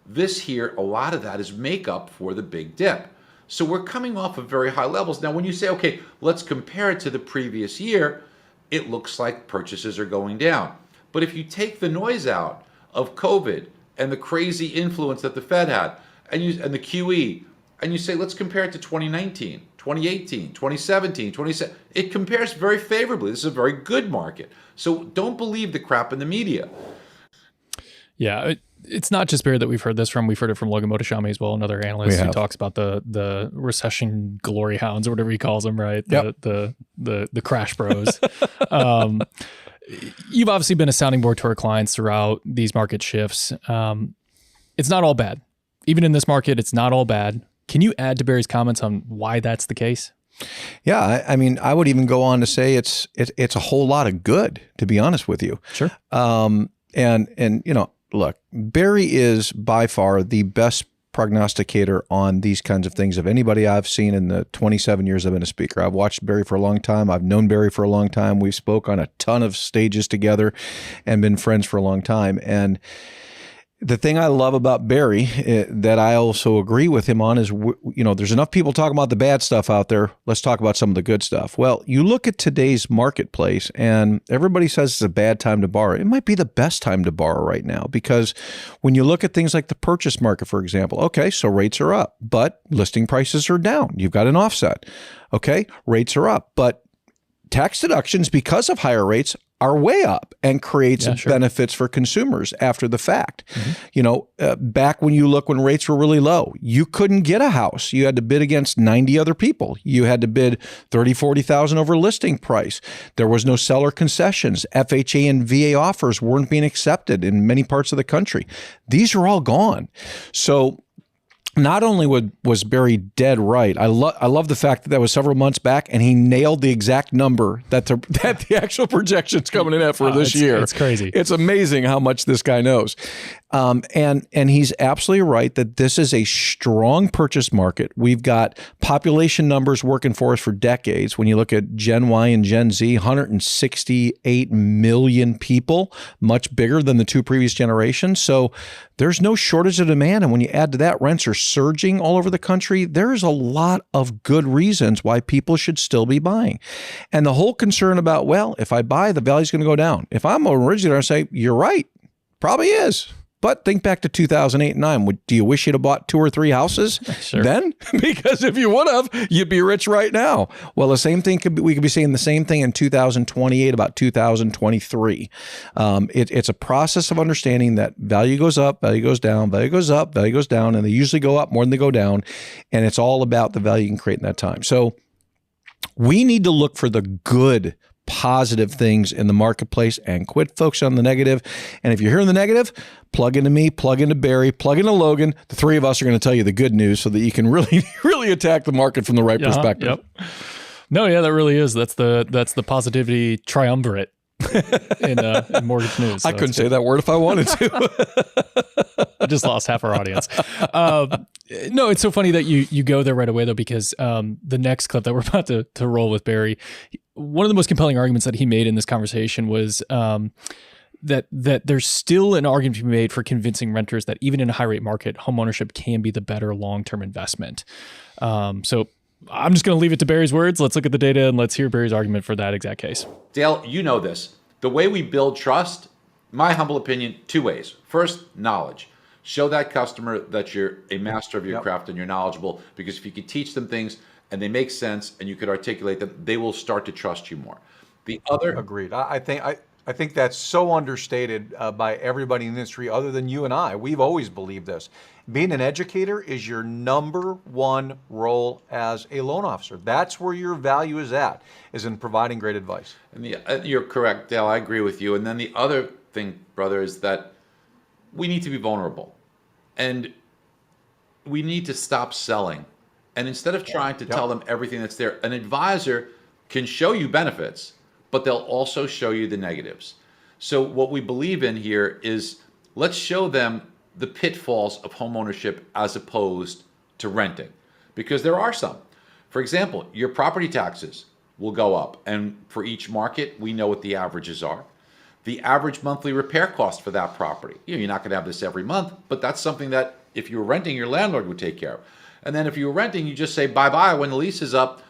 This here, a lot of that is makeup for the big dip. So we're coming off of very high levels. Now, when you say, okay, let's compare it to the previous year, it looks like purchases are going down. But if you take the noise out of COVID and the crazy influence that the Fed had, and the QE, and you say, let's compare it to 2019, 2018, 2017, 2017. It compares very favorably. This is a very good market. So don't believe the crap in the media. Yeah, it's not just Barry that we've heard this from. We've heard it from Logan Mohtashami as well, another analyst who talks about the recession glory hounds or whatever he calls them, right? The crash bros. You've obviously been a sounding board to our clients throughout these market shifts. It's not all bad. Even in this market, it's not all bad. Can you add to Barry's comments on why that's the case? Yeah, I mean, I would even go on to say it's a whole lot of good, to be honest with you. Sure. And look, Barry is by far the best prognosticator on these kinds of things of anybody I've seen in the 27 years I've been a speaker. I've watched Barry for a long time. I've known Barry for a long time. We've spoke on a ton of stages together and been friends for a long time. And the thing I love about Barry that I also agree with him on is, there's enough people talking about the bad stuff out there. Let's talk about some of the good stuff. Well, you look at today's marketplace and everybody says it's a bad time to borrow. It might be the best time to borrow right now because when you look at things like the purchase market, for example, okay, so rates are up, but listing prices are down. You've got an offset. Okay, rates are up, but tax deductions because of higher rates are way up and creates benefits for consumers after the fact. Mm-hmm. Back when rates were really low, you couldn't get a house. You had to bid against 90 other people. You had to bid 30, 40,000 over listing price. There was no seller concessions. FHA and VA offers weren't being accepted in many parts of the country. These are all gone. So not only was Barry dead right, I love the fact that was several months back and he nailed the exact number that the actual projection's coming in at for this year. It's crazy. It's amazing how much this guy knows. And he's absolutely right that this is a strong purchase market. We've got population numbers working for us for decades. When you look at Gen Y and Gen Z, 168 million people, much bigger than the two previous generations. So there's no shortage of demand. And when you add to that, rents are surging all over the country. There's a lot of good reasons why people should still be buying. And the whole concern about, well, if I buy, the value's going to go down. If I'm an originator, I say, you're right. Probably is. But think back to 2008 and 9. Do you wish you'd have bought 2 or 3 houses then? Because if you would have, you'd be rich right now. Well, the same thing we could be saying the same thing in 2028 about 2023. It's a process of understanding that value goes up, value goes down, value goes up, value goes down, and they usually go up more than they go down. And it's all about the value you can create in that time. So we need to look for the good, positive things in the marketplace and quit focusing on the negative. And if you're hearing the negative, plug into me, plug into Barry, plug into Logan. The 3 of us are going to tell you the good news so that you can really, really attack the market from the right perspective. Yep. No, yeah, that really is. That's the positivity triumvirate in mortgage news. So I couldn't say that word if I wanted to. I just lost half our audience. No, it's so funny that you go there right away though, because the next clip that we're about to roll with Barry, one of the most compelling arguments that he made in this conversation was that there's still an argument to be made for convincing renters that even in a high rate market, homeownership can be the better long-term investment. So I'm just going to leave it to Barry's words. Let's look at the data and let's hear Barry's argument for that exact case. Dale, you know this. The way we build trust, my humble opinion, 2 ways. First, knowledge. Show that customer that you're a master of your craft and you're knowledgeable, because if you can teach them things and they make sense and you could articulate them, they will start to trust you more. The other... Agreed. I think that's so understated by everybody in the industry other than you and I. We've always believed this. Being an educator is your number 1 role as a loan officer. That's where your value is at, is in providing great advice. And you're correct, Dale. I agree with you. And then the other thing, brother, is that we need to be vulnerable. And we need to stop selling. And instead of trying to tell them everything that's there, an advisor can show you benefits, but they'll also show you the negatives. So what we believe in here is let's show them the pitfalls of homeownership as opposed to renting, because there are some. For example, your property taxes will go up, and for each market, we know what the averages are. The average monthly repair cost for that property. You're not going to have this every month, but that's something that if you were renting, your landlord would take care of. And then if you were renting, you just say bye-bye when the lease is up.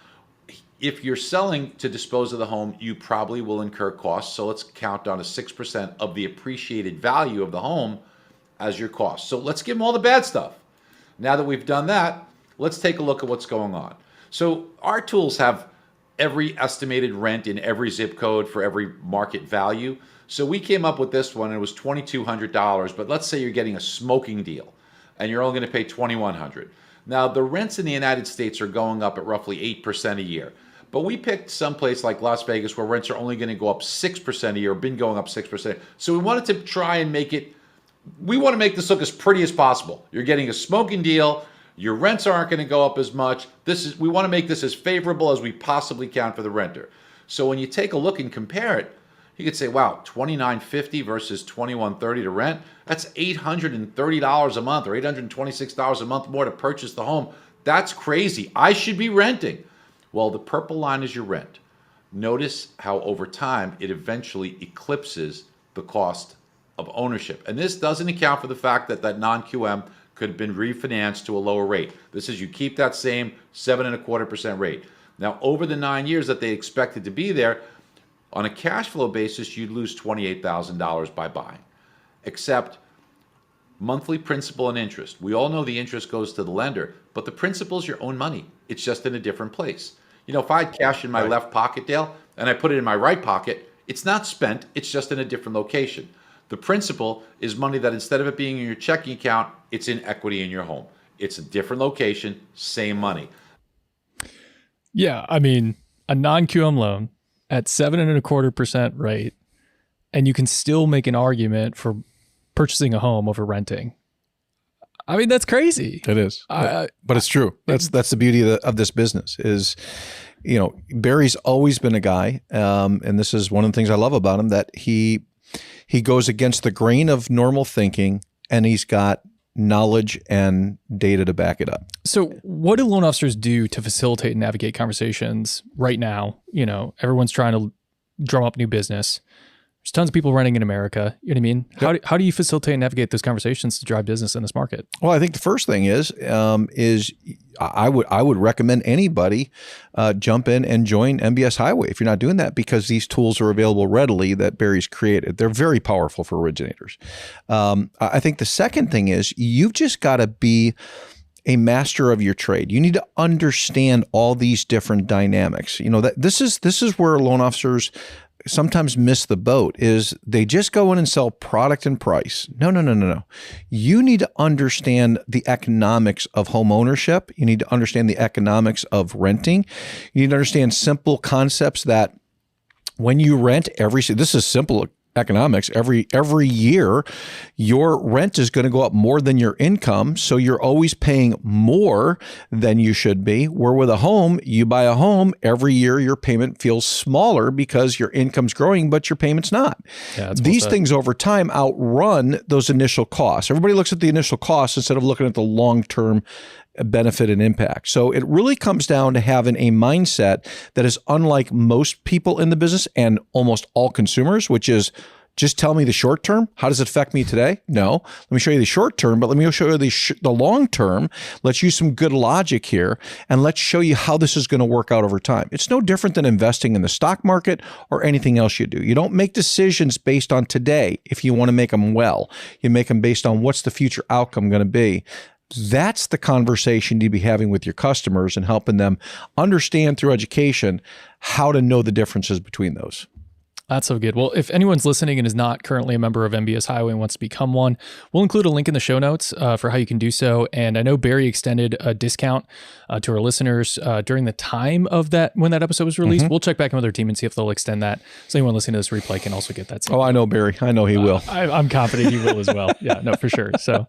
If you're selling to dispose of the home, you probably will incur costs. So let's count on a 6% of the appreciated value of the home as your cost. So let's give them all the bad stuff. Now that we've done that, let's take a look at what's going on. So our tools have every estimated rent in every zip code for every market value. So we came up with this one. It was $2,200, but let's say you're getting a smoking deal and you're only going to pay $2,100. Now the rents in the United States are going up at roughly 8% a year. But we picked some place like Las Vegas where rents are only going to go up 6% a year, been going up 6%. So we wanted to try and we want to make this look as pretty as possible. You're getting a smoking deal. Your rents aren't going to go up as much. We want to make this as favorable as we possibly can for the renter. So when you take a look and compare it, you could say, wow, $2,950 versus $2,130 to rent. That's $830 a month or $826 a month more to purchase the home. That's crazy. I should be renting. Well, the purple line is your rent. Notice how over time it eventually eclipses the cost of ownership. And this doesn't account for the fact that non-QM could have been refinanced to a lower rate. This is you keep that same 7.25% rate. Now, over the 9 years that they expected to be there, on a cash flow basis, you'd lose $28,000 by buying, except monthly principal and interest. We all know the interest goes to the lender, but the principal is your own money. It's just in a different place. You know, if I had cash in my left pocket, Dale, and I put it in my right pocket, it's not spent, it's just in a different location. The principal is money that instead of it being in your checking account, it's in equity in your home. It's a different location, same money. Yeah, I mean, a non-QM loan at 7.25% rate, and you can still make an argument for purchasing a home over renting. I mean, that's crazy. It is, but it's true. That's the beauty of this business is, you know, Barry's always been a guy, and this is one of the things I love about him, that he goes against the grain of normal thinking, and he's got knowledge and data to back it up. So what do loan officers do to facilitate and navigate conversations right now? You know, everyone's trying to drum up new business. There's tons of people renting in America. You know what I mean? Yep. How do you facilitate and navigate those conversations to drive business in this market? Well, I think the first thing is I would recommend anybody jump in and join MBS Highway if you're not doing that, because these tools are available readily that Barry's created. They're very powerful for originators. I think the second thing is you've just got to be a master of your trade. You need to understand all these different dynamics. You know, that this is where loan officers sometimes miss the boat, is they just go in and sell product and price. No. You need to understand the economics of home ownership. You need to understand the economics of renting. You need to understand simple concepts that when you rent this is simple economics. Every year, your rent is going to go up more than your income, so you're always paying more than you should be. Where with a home, you buy a home, every year your payment feels smaller because your income's growing, but your payment's not. Yeah, these things over time outrun those initial costs. Everybody looks at the initial costs instead of looking at the long-term benefit and impact. So it really comes down to having a mindset that is unlike most people in the business and almost all consumers, which is just tell me the short term. How does it affect me today? No. Let me show you the short term, but let me show you the long term. Let's use some good logic here, and let's show you how this is going to work out over time. It's no different than investing in the stock market or anything else you do. You don't make decisions based on today if you want to make them well. You make them based on what's the future outcome going to be. That's the conversation you'd be having with your customers and helping them understand through education how to know the differences between those. That's so good. Well, if anyone's listening and is not currently a member of MBS Highway and wants to become one, we'll include a link in the show notes for how you can do so. And I know Barry extended a discount to our listeners during the time of that, when that episode was released. Mm-hmm. We'll check back in with our team and see if they'll extend that, so anyone listening to this replay can also get that same. Oh, I know Barry. I know he will. I'm confident he will as well. Yeah, no, for sure. So,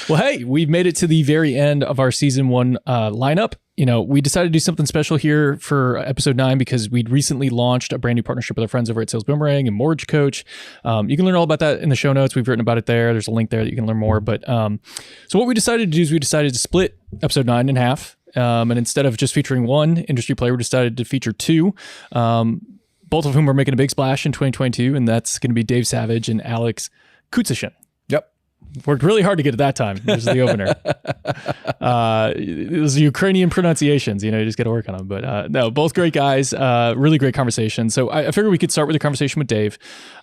well, hey, we've made it to the very end of our season 1 lineup. You know, we decided to do something special here for episode 9 because we'd recently launched a brand new partnership with our friends over at Sales Boomerang and Mortgage Coach. You can learn all about that in the show notes. We've written about it there. There's a link there that you can learn more. But so what we decided to do is we decided to split episode 9 in half. And instead of just featuring one industry player, we decided to feature 2. Both of whom are making a big splash in 2022. And that's going to be Dave Savage and Alex Kutsishin. Yep. Worked really hard to get it that time. This is the opener. Those Ukrainian pronunciations, you just got to work on them. But no, both great guys, really great conversation. So I figured we could start with a conversation with Dave.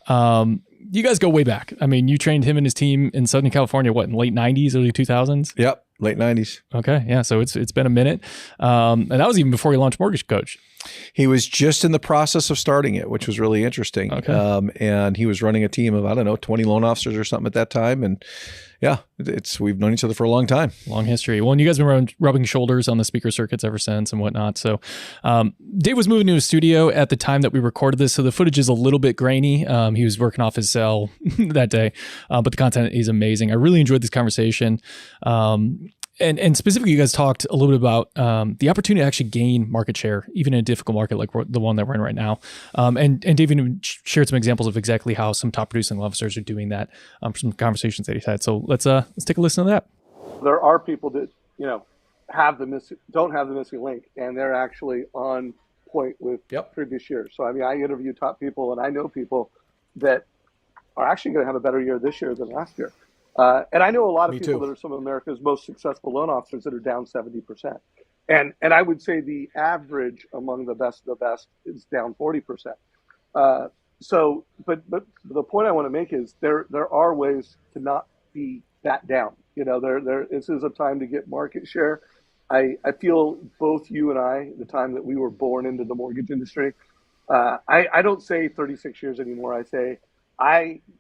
You guys go way back. I mean, you trained him and his team in Southern California, what, in late 90s, early 2000s? Yep, late 90s. Okay, yeah, so it's been a minute. And that was even before you launched Mortgage Coach. He was just in the process of starting it, which was really interesting. Okay. And he was running a team of, 20 loan officers or something at that time. And yeah, we've known each other for a long time. Long history. Well, and you guys have been rubbing shoulders on the speaker circuits ever since and whatnot. So Dave was moving to a studio at the time that we recorded this, so the footage is a little bit grainy. He was working off his cell that day, but the content is amazing. I really enjoyed this conversation. And specifically, you guys talked a little bit about the opportunity to actually gain market share, even in a difficult market like the one that we're in right now. And David shared some examples of exactly how some top producing officers are doing that from some conversations that he's had. So let's take a listen to that. There are people that don't have the missing link, and they're actually on point with previous years. So I interview top people, and I know people that are actually going to have a better year this year than last year. And I know a lot of people that are some of America's most successful loan officers that are down 70%. And I would say the average among the best of the best is down 40%. But the point I want to make is there are ways to not be that down. This is a time to get market share. I feel both you and I, the time that we were born into the mortgage industry, I don't say 36 years anymore. I say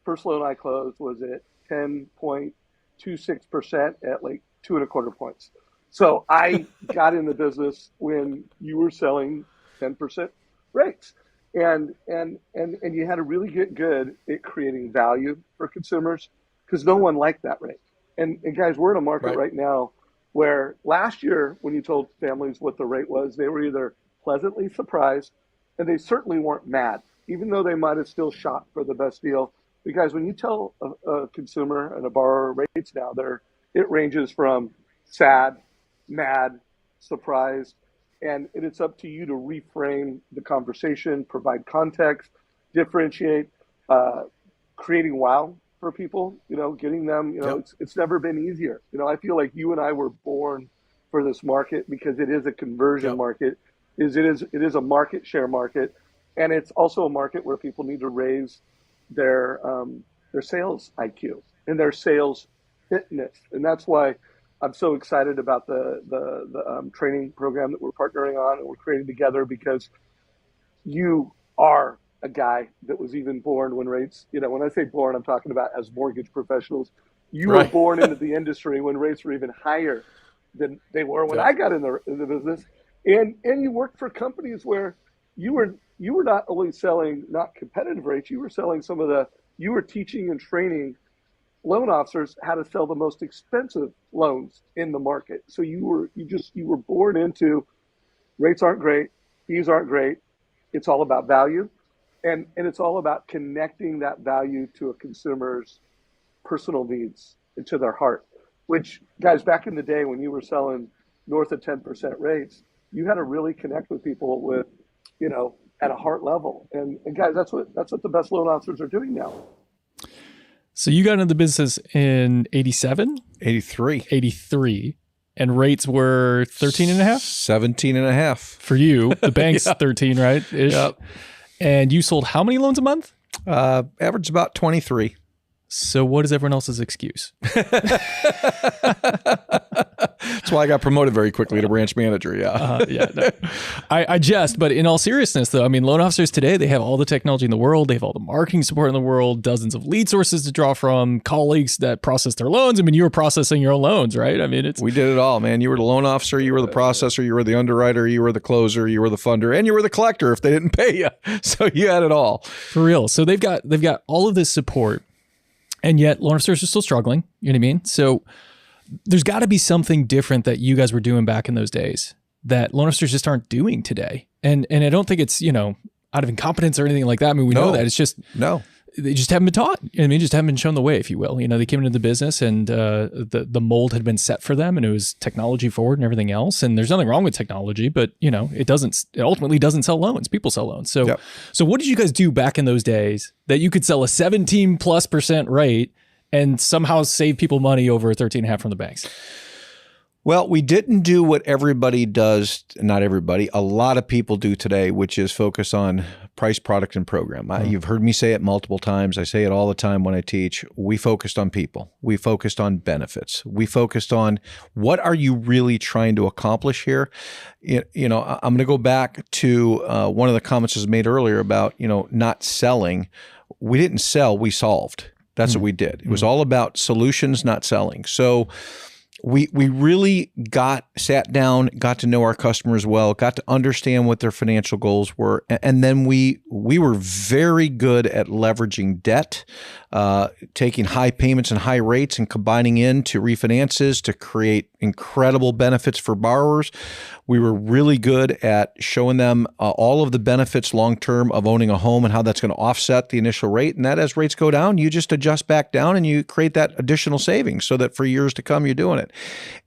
first loan I closed was at 10.26% at like 2.25 points. So I got in the business when you were selling 10% rates, and you had to really get good at creating value for consumers because no one liked that rate. And guys, we're in a market right now where last year when you told families what the rate was, they were either pleasantly surprised and they certainly weren't mad, even though they might have still shot for the best deal. Because when you tell a consumer and a borrower rates now, it ranges from sad, mad, surprised, and it's up to you to reframe the conversation, provide context, differentiate. creating wow for people, getting them, it's never been easier. I feel like you and I were born for this market because it is a conversion market, it is a market share market, and it's also a market where people need to raise their sales IQ and their sales fitness. And that's why I'm so excited about the training program that we're partnering on and we're creating together, because you are a guy that was even born when rates, when I say born, I'm talking about as mortgage professionals. You were born into the industry when rates were even higher than they were when I got in the business. And you worked for companies where you were not only selling not competitive rates, you were selling you were teaching and training loan officers how to sell the most expensive loans in the market. So you were born into rates aren't great, fees aren't great. It's all about value. And it's all about connecting that value to a consumer's personal needs and to their heart, which, guys, back in the day when you were selling north of 10% rates, you had to really connect with people with, at a heart level. And guys, that's what the best loan officers are doing now. So you got into the business in 87? 83. 83. And rates were 13 and a half? 17 and a half. For you. The bank's 13, right? Ish. Yep. And you sold how many loans a month? Average about 23. So what is everyone else's excuse? That's why I got promoted very quickly to branch manager. Yeah. No. I jest, but in all seriousness though, I mean, loan officers today, they have all the technology in the world. They have all the marketing support in the world, dozens of lead sources to draw from, colleagues that process their loans. I mean, you were processing your own loans, right? I mean, we did it all, man. You were the loan officer, you were the processor, you were the underwriter, you were the closer, you were the funder, and you were the collector if they didn't pay you. So you had it all. For real. So they've got all of this support. And yet loan officers are still struggling. You know what I mean? So there's got to be something different that you guys were doing back in those days that loan officers just aren't doing today. And I don't think it's, out of incompetence or anything like that. I mean, we know that. It's just, they just haven't been taught. You know what I mean? Just haven't been shown the way, if you will. They came into the business and the mold had been set for them and it was technology forward and everything else. And there's nothing wrong with technology, but it ultimately doesn't sell loans. People sell loans. So, So what did you guys do back in those days that you could sell a 17+% rate and somehow save people money over 13.5 from the banks? Well, we didn't do what everybody does, not everybody, a lot of people do today, which is focus on price, product, and program. You've heard me say it multiple times. I say it all the time when I teach. We focused on people. We focused on benefits. We focused on what are you really trying to accomplish here? I'm going to go back to one of the comments was made earlier about, not selling. We didn't sell, we solved. That's what we did. It was all about solutions, not selling. So we really sat down, got to know our customers well, got to understand what their financial goals were. And then we were very good at leveraging debt, taking high payments and high rates and combining into refinances to create incredible benefits for borrowers. We were really good at showing them all of the benefits long-term of owning a home and how that's going to offset the initial rate. And that as rates go down, you just adjust back down and you create that additional savings so that for years to come, you're doing it.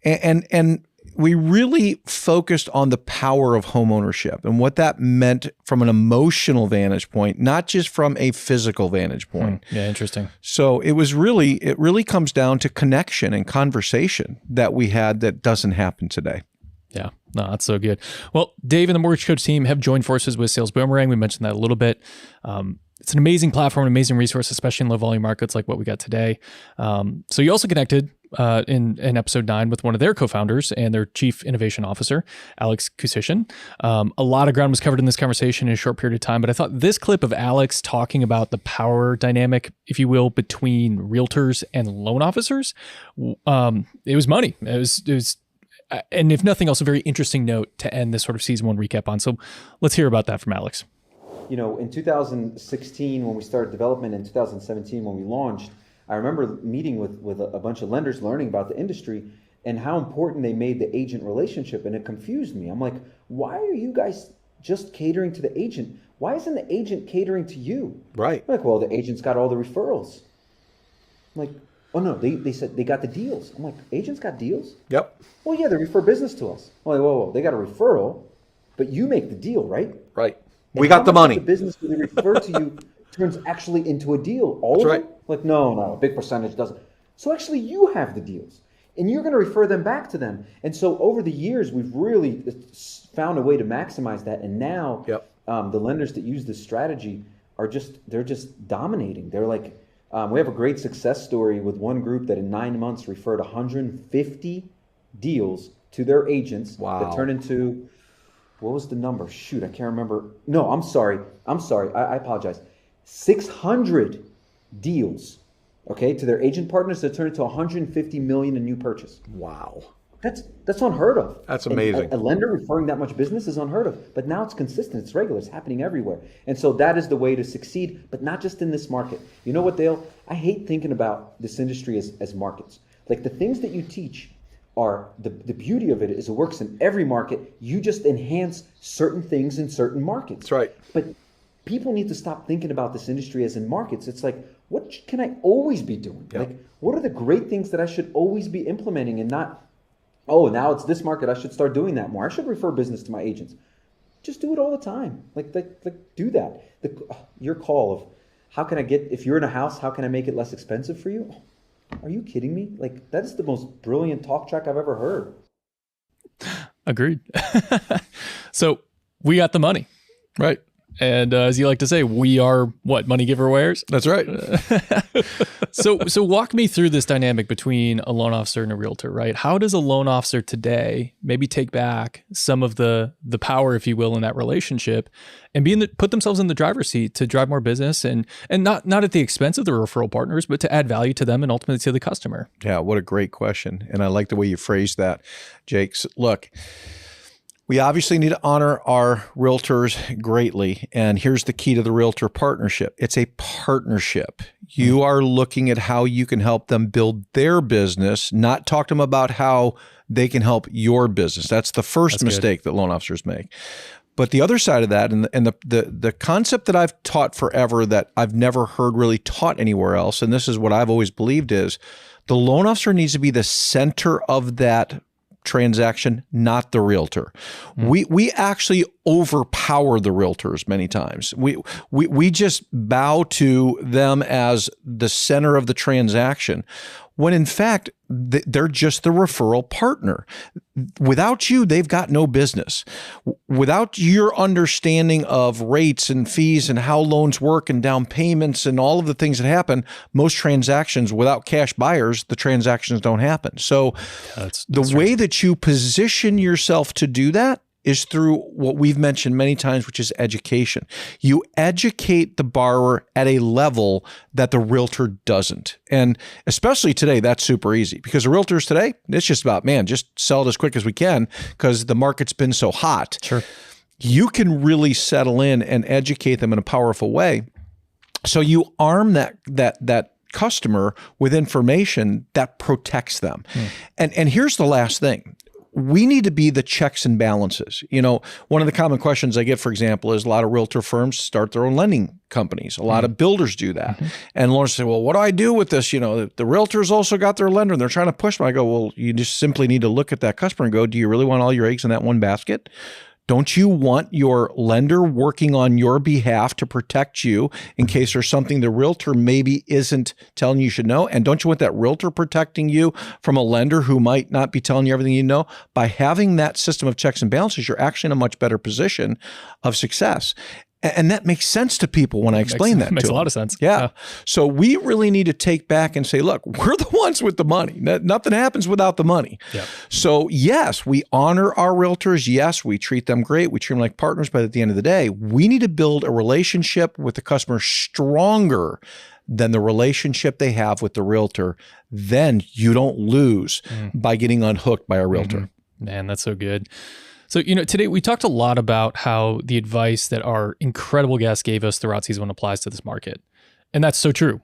And we really focused on the power of home ownership and what that meant from an emotional vantage point, not just from a physical vantage point. Yeah, interesting. So it really comes down to connection and conversation that we had that doesn't happen today. Yeah, no, that's so good. Well, Dave and the Mortgage Coach team have joined forces with Sales Boomerang. We mentioned that a little bit. It's an amazing platform, an amazing resource, especially in low volume markets like what we got today. So you also connected in episode 9 with one of their co-founders and their chief innovation officer, Alex Kutsishin. A lot of ground was covered in this conversation in a short period of time, but I thought this clip of Alex talking about the power dynamic, if you will, between realtors and loan officers, it was money. It was and if nothing else, a very interesting note to end this sort of season 1 recap on. So let's hear about that from Alex. In 2016, when we started development, in 2017, when we launched, I remember meeting with a bunch of lenders, learning about the industry and how important they made the agent relationship. And it confused me. I'm like, why are you guys just catering to the agent? Why isn't the agent catering to you? Right. I'm like, well, the agent's got all the referrals. I'm like, oh no, they said they got the deals. I'm like, agents got deals? Yep. Well, yeah, they refer business to us. I'm like, whoa, they got a referral, but you make the deal, right? Right. And we got the money. The business do they refer to you turns actually into a deal. All of them? Like, no, a big percentage doesn't. So actually you have the deals and you're going to refer them back to them. And so over the years, we've really found a way to maximize that. And now the lenders that use this strategy they're just dominating. They're like, we have a great success story with one group that in 9 months referred 150 deals to their agents that turned into, what was the number? Shoot, I can't remember. No, I'm sorry. I apologize. 600 deals, okay, to their agent partners that turned into 150 million in new purchase. Wow. That's unheard of. That's amazing. A lender referring that much business is unheard of. But now it's consistent. It's regular. It's happening everywhere. And so that is the way to succeed, but not just in this market. You know what, Dale? I hate thinking about this industry as markets. Like the things that you teach are, the beauty of it is it works in every market. You just enhance certain things in certain markets. That's right. But people need to stop thinking about this industry as in markets. It's like, what can I always be doing? Like, what are the great things that I should always be implementing and not, oh, now it's this market, I should start doing that more. I should refer business to my agents. Just do it all the time. Like do that. Your call of how can I get, if you're in a house, how can I make it less expensive for you? Are you kidding me? Like, that is the most brilliant talk track I've ever heard. Agreed. So we got the money, right? And as you like to say, we are what, money giveaways? That's right. So walk me through this dynamic between a loan officer and a realtor, right? How does a loan officer today maybe take back some of the power, if you will, in that relationship and put themselves in the driver's seat to drive more business and not at the expense of the referral partners, but to add value to them and ultimately to the customer? Yeah, what a great question. And I like the way you phrased that, Jake. So, look, we obviously need to honor our realtors greatly. And here's the key to the realtor partnership. It's a partnership. You are looking at how you can help them build their business, not talk to them about how they can help your business. That's the first mistake that loan officers make. But the other side of that, and the concept that I've taught forever that I've never heard really taught anywhere else, and this is what I've always believed, is the loan officer needs to be the center of that transaction, not the realtor. We actually overpower the realtors many times. We just bow to them as the center of the transaction, when in fact, they're just the referral partner. Without you, they've got no business. Without your understanding of rates and fees and how loans work and down payments and all of the things that happen, most transactions without cash buyers, the transactions don't happen. So the way that you position yourself to do that is through what we've mentioned many times, which is education. You educate the borrower at a level that the realtor doesn't. And especially today, that's super easy because the realtors today, it's just about, man, just sell it as quick as we can because the market's been so hot. Sure. You can really settle in and educate them in a powerful way. So you arm that customer with information that protects them. And here's the last thing. We need to be the checks and balances. You know, one of the common questions I get, for example, is a lot of realtor firms start their own lending companies. A lot of builders do that. And lawyers say, well, what do I do with this? You know, the realtors also got their lender and they're trying to push them. I go, well, you just simply need to look at that customer and go, do you really want all your eggs in that one basket? Don't you want your lender working on your behalf to protect you in case there's something the realtor maybe isn't telling you should know? And don't you want that realtor protecting you from a lender who might not be telling you everything you know? By having that system of checks and balances, you're actually in a much better position of success. And that makes sense to people when I explain that to them. Makes a lot of sense. Yeah. So we really need to take back and say, look, we're the ones with the money. Nothing happens without the money. Yeah. So yes, we honor our realtors. Yes, we treat them great. We treat them like partners. But at the end of the day, we need to build a relationship with the customer stronger than the relationship they have with the realtor. Then you don't lose by getting unhooked by a realtor. Man, that's so good. So, you know, today we talked a lot about how the advice that our incredible guests gave us throughout season 1 applies to this market. And that's so true.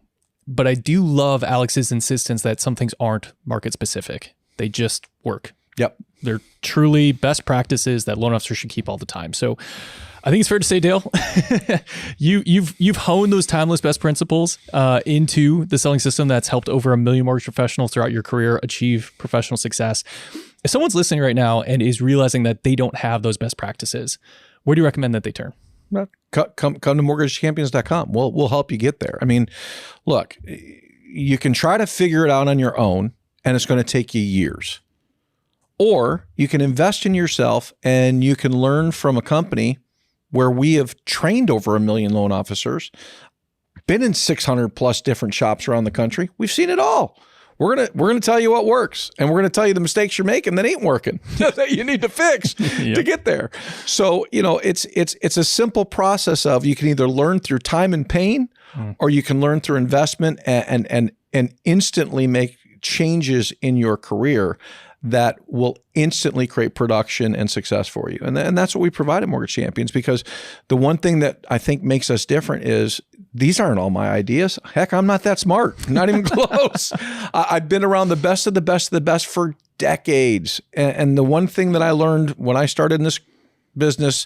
But I do love Alex's insistence that some things aren't market specific. They just work. Yep. They're truly best practices that loan officers should keep all the time. So I think it's fair to say, Dale, you've honed those timeless best principles into the selling system that's helped over 1 million mortgage professionals throughout your career achieve professional success. If someone's listening right now and is realizing that they don't have those best practices, where do you recommend that they turn? come to mortgagechampions.com. We'll help you get there. I mean, look, you can try to figure it out on your own, and it's going to take you years. Or you can invest in yourself, and you can learn from a company where we have trained over 1 million loan officers, been in 600 plus different shops around the country. We've seen it all. We're gonna tell you what works, and we're gonna tell you the mistakes you're making that ain't working that you need to fix to get there. So it's a simple process of you can either learn through time and pain, or you can learn through investment and instantly make changes in your career that will instantly create production and success for you. And that's what we provide at Mortgage Champions, because the one thing that I think makes us different is these aren't all my ideas. Heck, I'm not that smart, not even close. I've been around the best of the best of the best for decades. And the one thing that I learned when I started in this business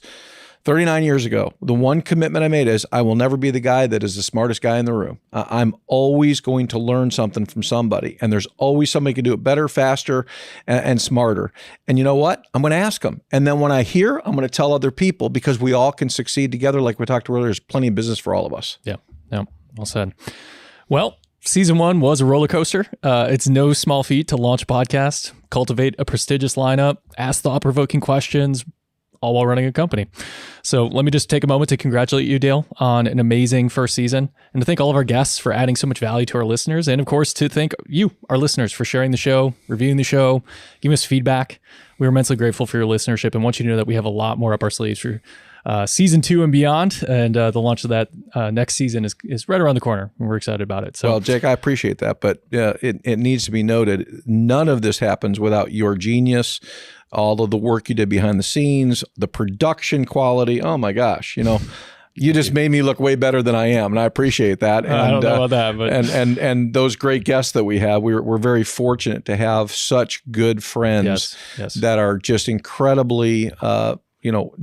39 years ago, the one commitment I made is I will never be the guy that is the smartest guy in the room. I'm always going to learn something from somebody, and there's always somebody who can do it better, faster, and smarter. And you know what? I'm going to ask them. And then when I hear, I'm going to tell other people, because we all can succeed together. Like we talked earlier, there's plenty of business for all of us. Yeah. Well said. Well, season 1 was a roller coaster. It's no small feat to launch a podcast, cultivate a prestigious lineup, ask thought-provoking questions, all while running a company. So let me just take a moment to congratulate you, Dale, on an amazing first season, and to thank all of our guests for adding so much value to our listeners. And of course, to thank you, our listeners, for sharing the show, reviewing the show, giving us feedback. We're immensely grateful for your listenership, and want you to know that we have a lot more up our sleeves for season 2 and beyond. And the launch of that next season is right around the corner, and we're excited about it. So, well, Jake, I appreciate that, but it needs to be noted, none of this happens without your genius, all of the work you did behind the scenes, the production quality. Oh my gosh, you just made me look way better than I am, and I appreciate that. And, I don't know about that, but and those great guests that we have, we're very fortunate to have such good friends that are just incredibly,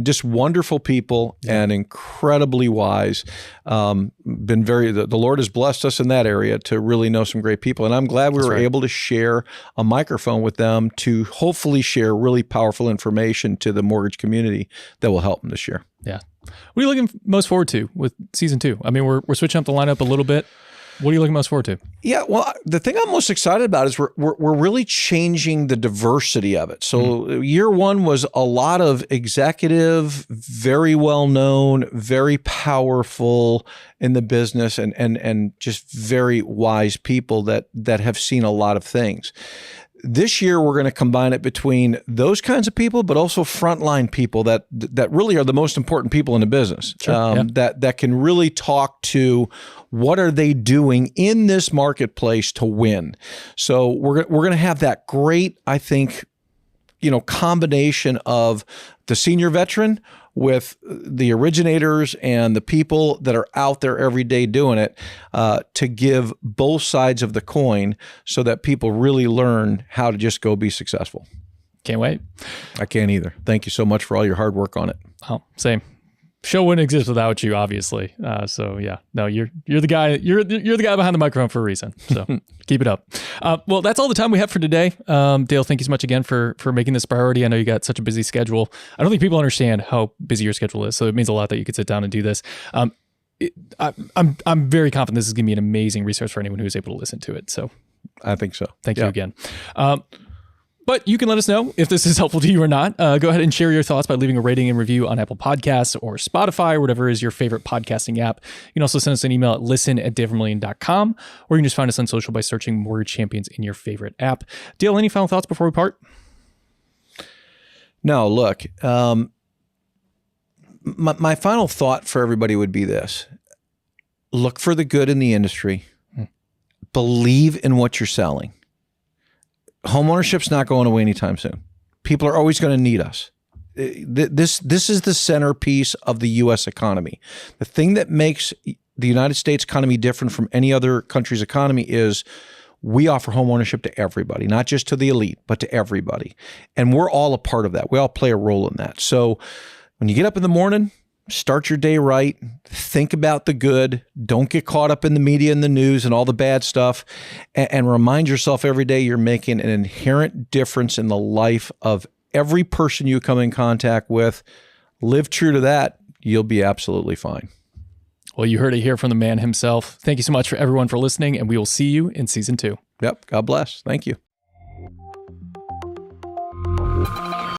just wonderful people and incredibly wise. The Lord has blessed us in that area to really know some great people. And I'm glad we were able to share a microphone with them to hopefully share really powerful information to the mortgage community that will help them this year. Yeah. What are you looking most forward to with season 2? I mean, we're switching up the lineup a little bit. What are you looking most forward to? Yeah, well, the thing I'm most excited about is we're really changing the diversity of it. So year 1 was a lot of executive, very well known, very powerful in the business, and just very wise people that have seen a lot of things. This year, we're going to combine it between those kinds of people, but also frontline people that really are the most important people in the business. That can really talk to what are they doing in this marketplace to win. So we're going to have that great, I think, combination of the senior veteran with the originators and the people that are out there every day doing it, to give both sides of the coin so that people really learn how to just go be successful. Can't wait. I can't either. Thank you so much for all your hard work on it. Oh, same. Show wouldn't exist without you, obviously. So yeah, no, you're the guy. You're the guy behind the microphone for a reason. So keep it up. Well, that's all the time we have for today. Dale, thank you so much again for making this priority. I know you got such a busy schedule. I don't think people understand how busy your schedule is. So it means a lot that you could sit down and do this. I'm very confident this is going to be an amazing resource for anyone who is able to listen to it. So I think so. Thank you again. But you can let us know if this is helpful to you or not. Go ahead and share your thoughts by leaving a rating and review on Apple Podcasts or Spotify or whatever is your favorite podcasting app. You can also send us an email at listen@dalevermillion.com, or you can just find us on social by searching Mortgage Champions in your favorite app. Dale, any final thoughts before we part? No, look, my final thought for everybody would be this. Look for the good in the industry. Believe in what you're selling. Homeownership's not going away anytime soon. People are always going to need us. This is the centerpiece of the U.S. economy. The thing that makes the United States economy different from any other country's economy is we offer homeownership to everybody, not just to the elite, but to everybody. And we're all a part of that. We all play a role in that. So when you get up in the morning, start your day right. Think about the good. Don't get caught up in the media and the news and all the bad stuff. And remind yourself every day you're making an inherent difference in the life of every person you come in contact with. Live true to that. you'll be absolutely fine. Well, you heard it here from the man himself. Thank you so much for everyone for listening, and we will see you in season 2. Yep. God bless. Thank you.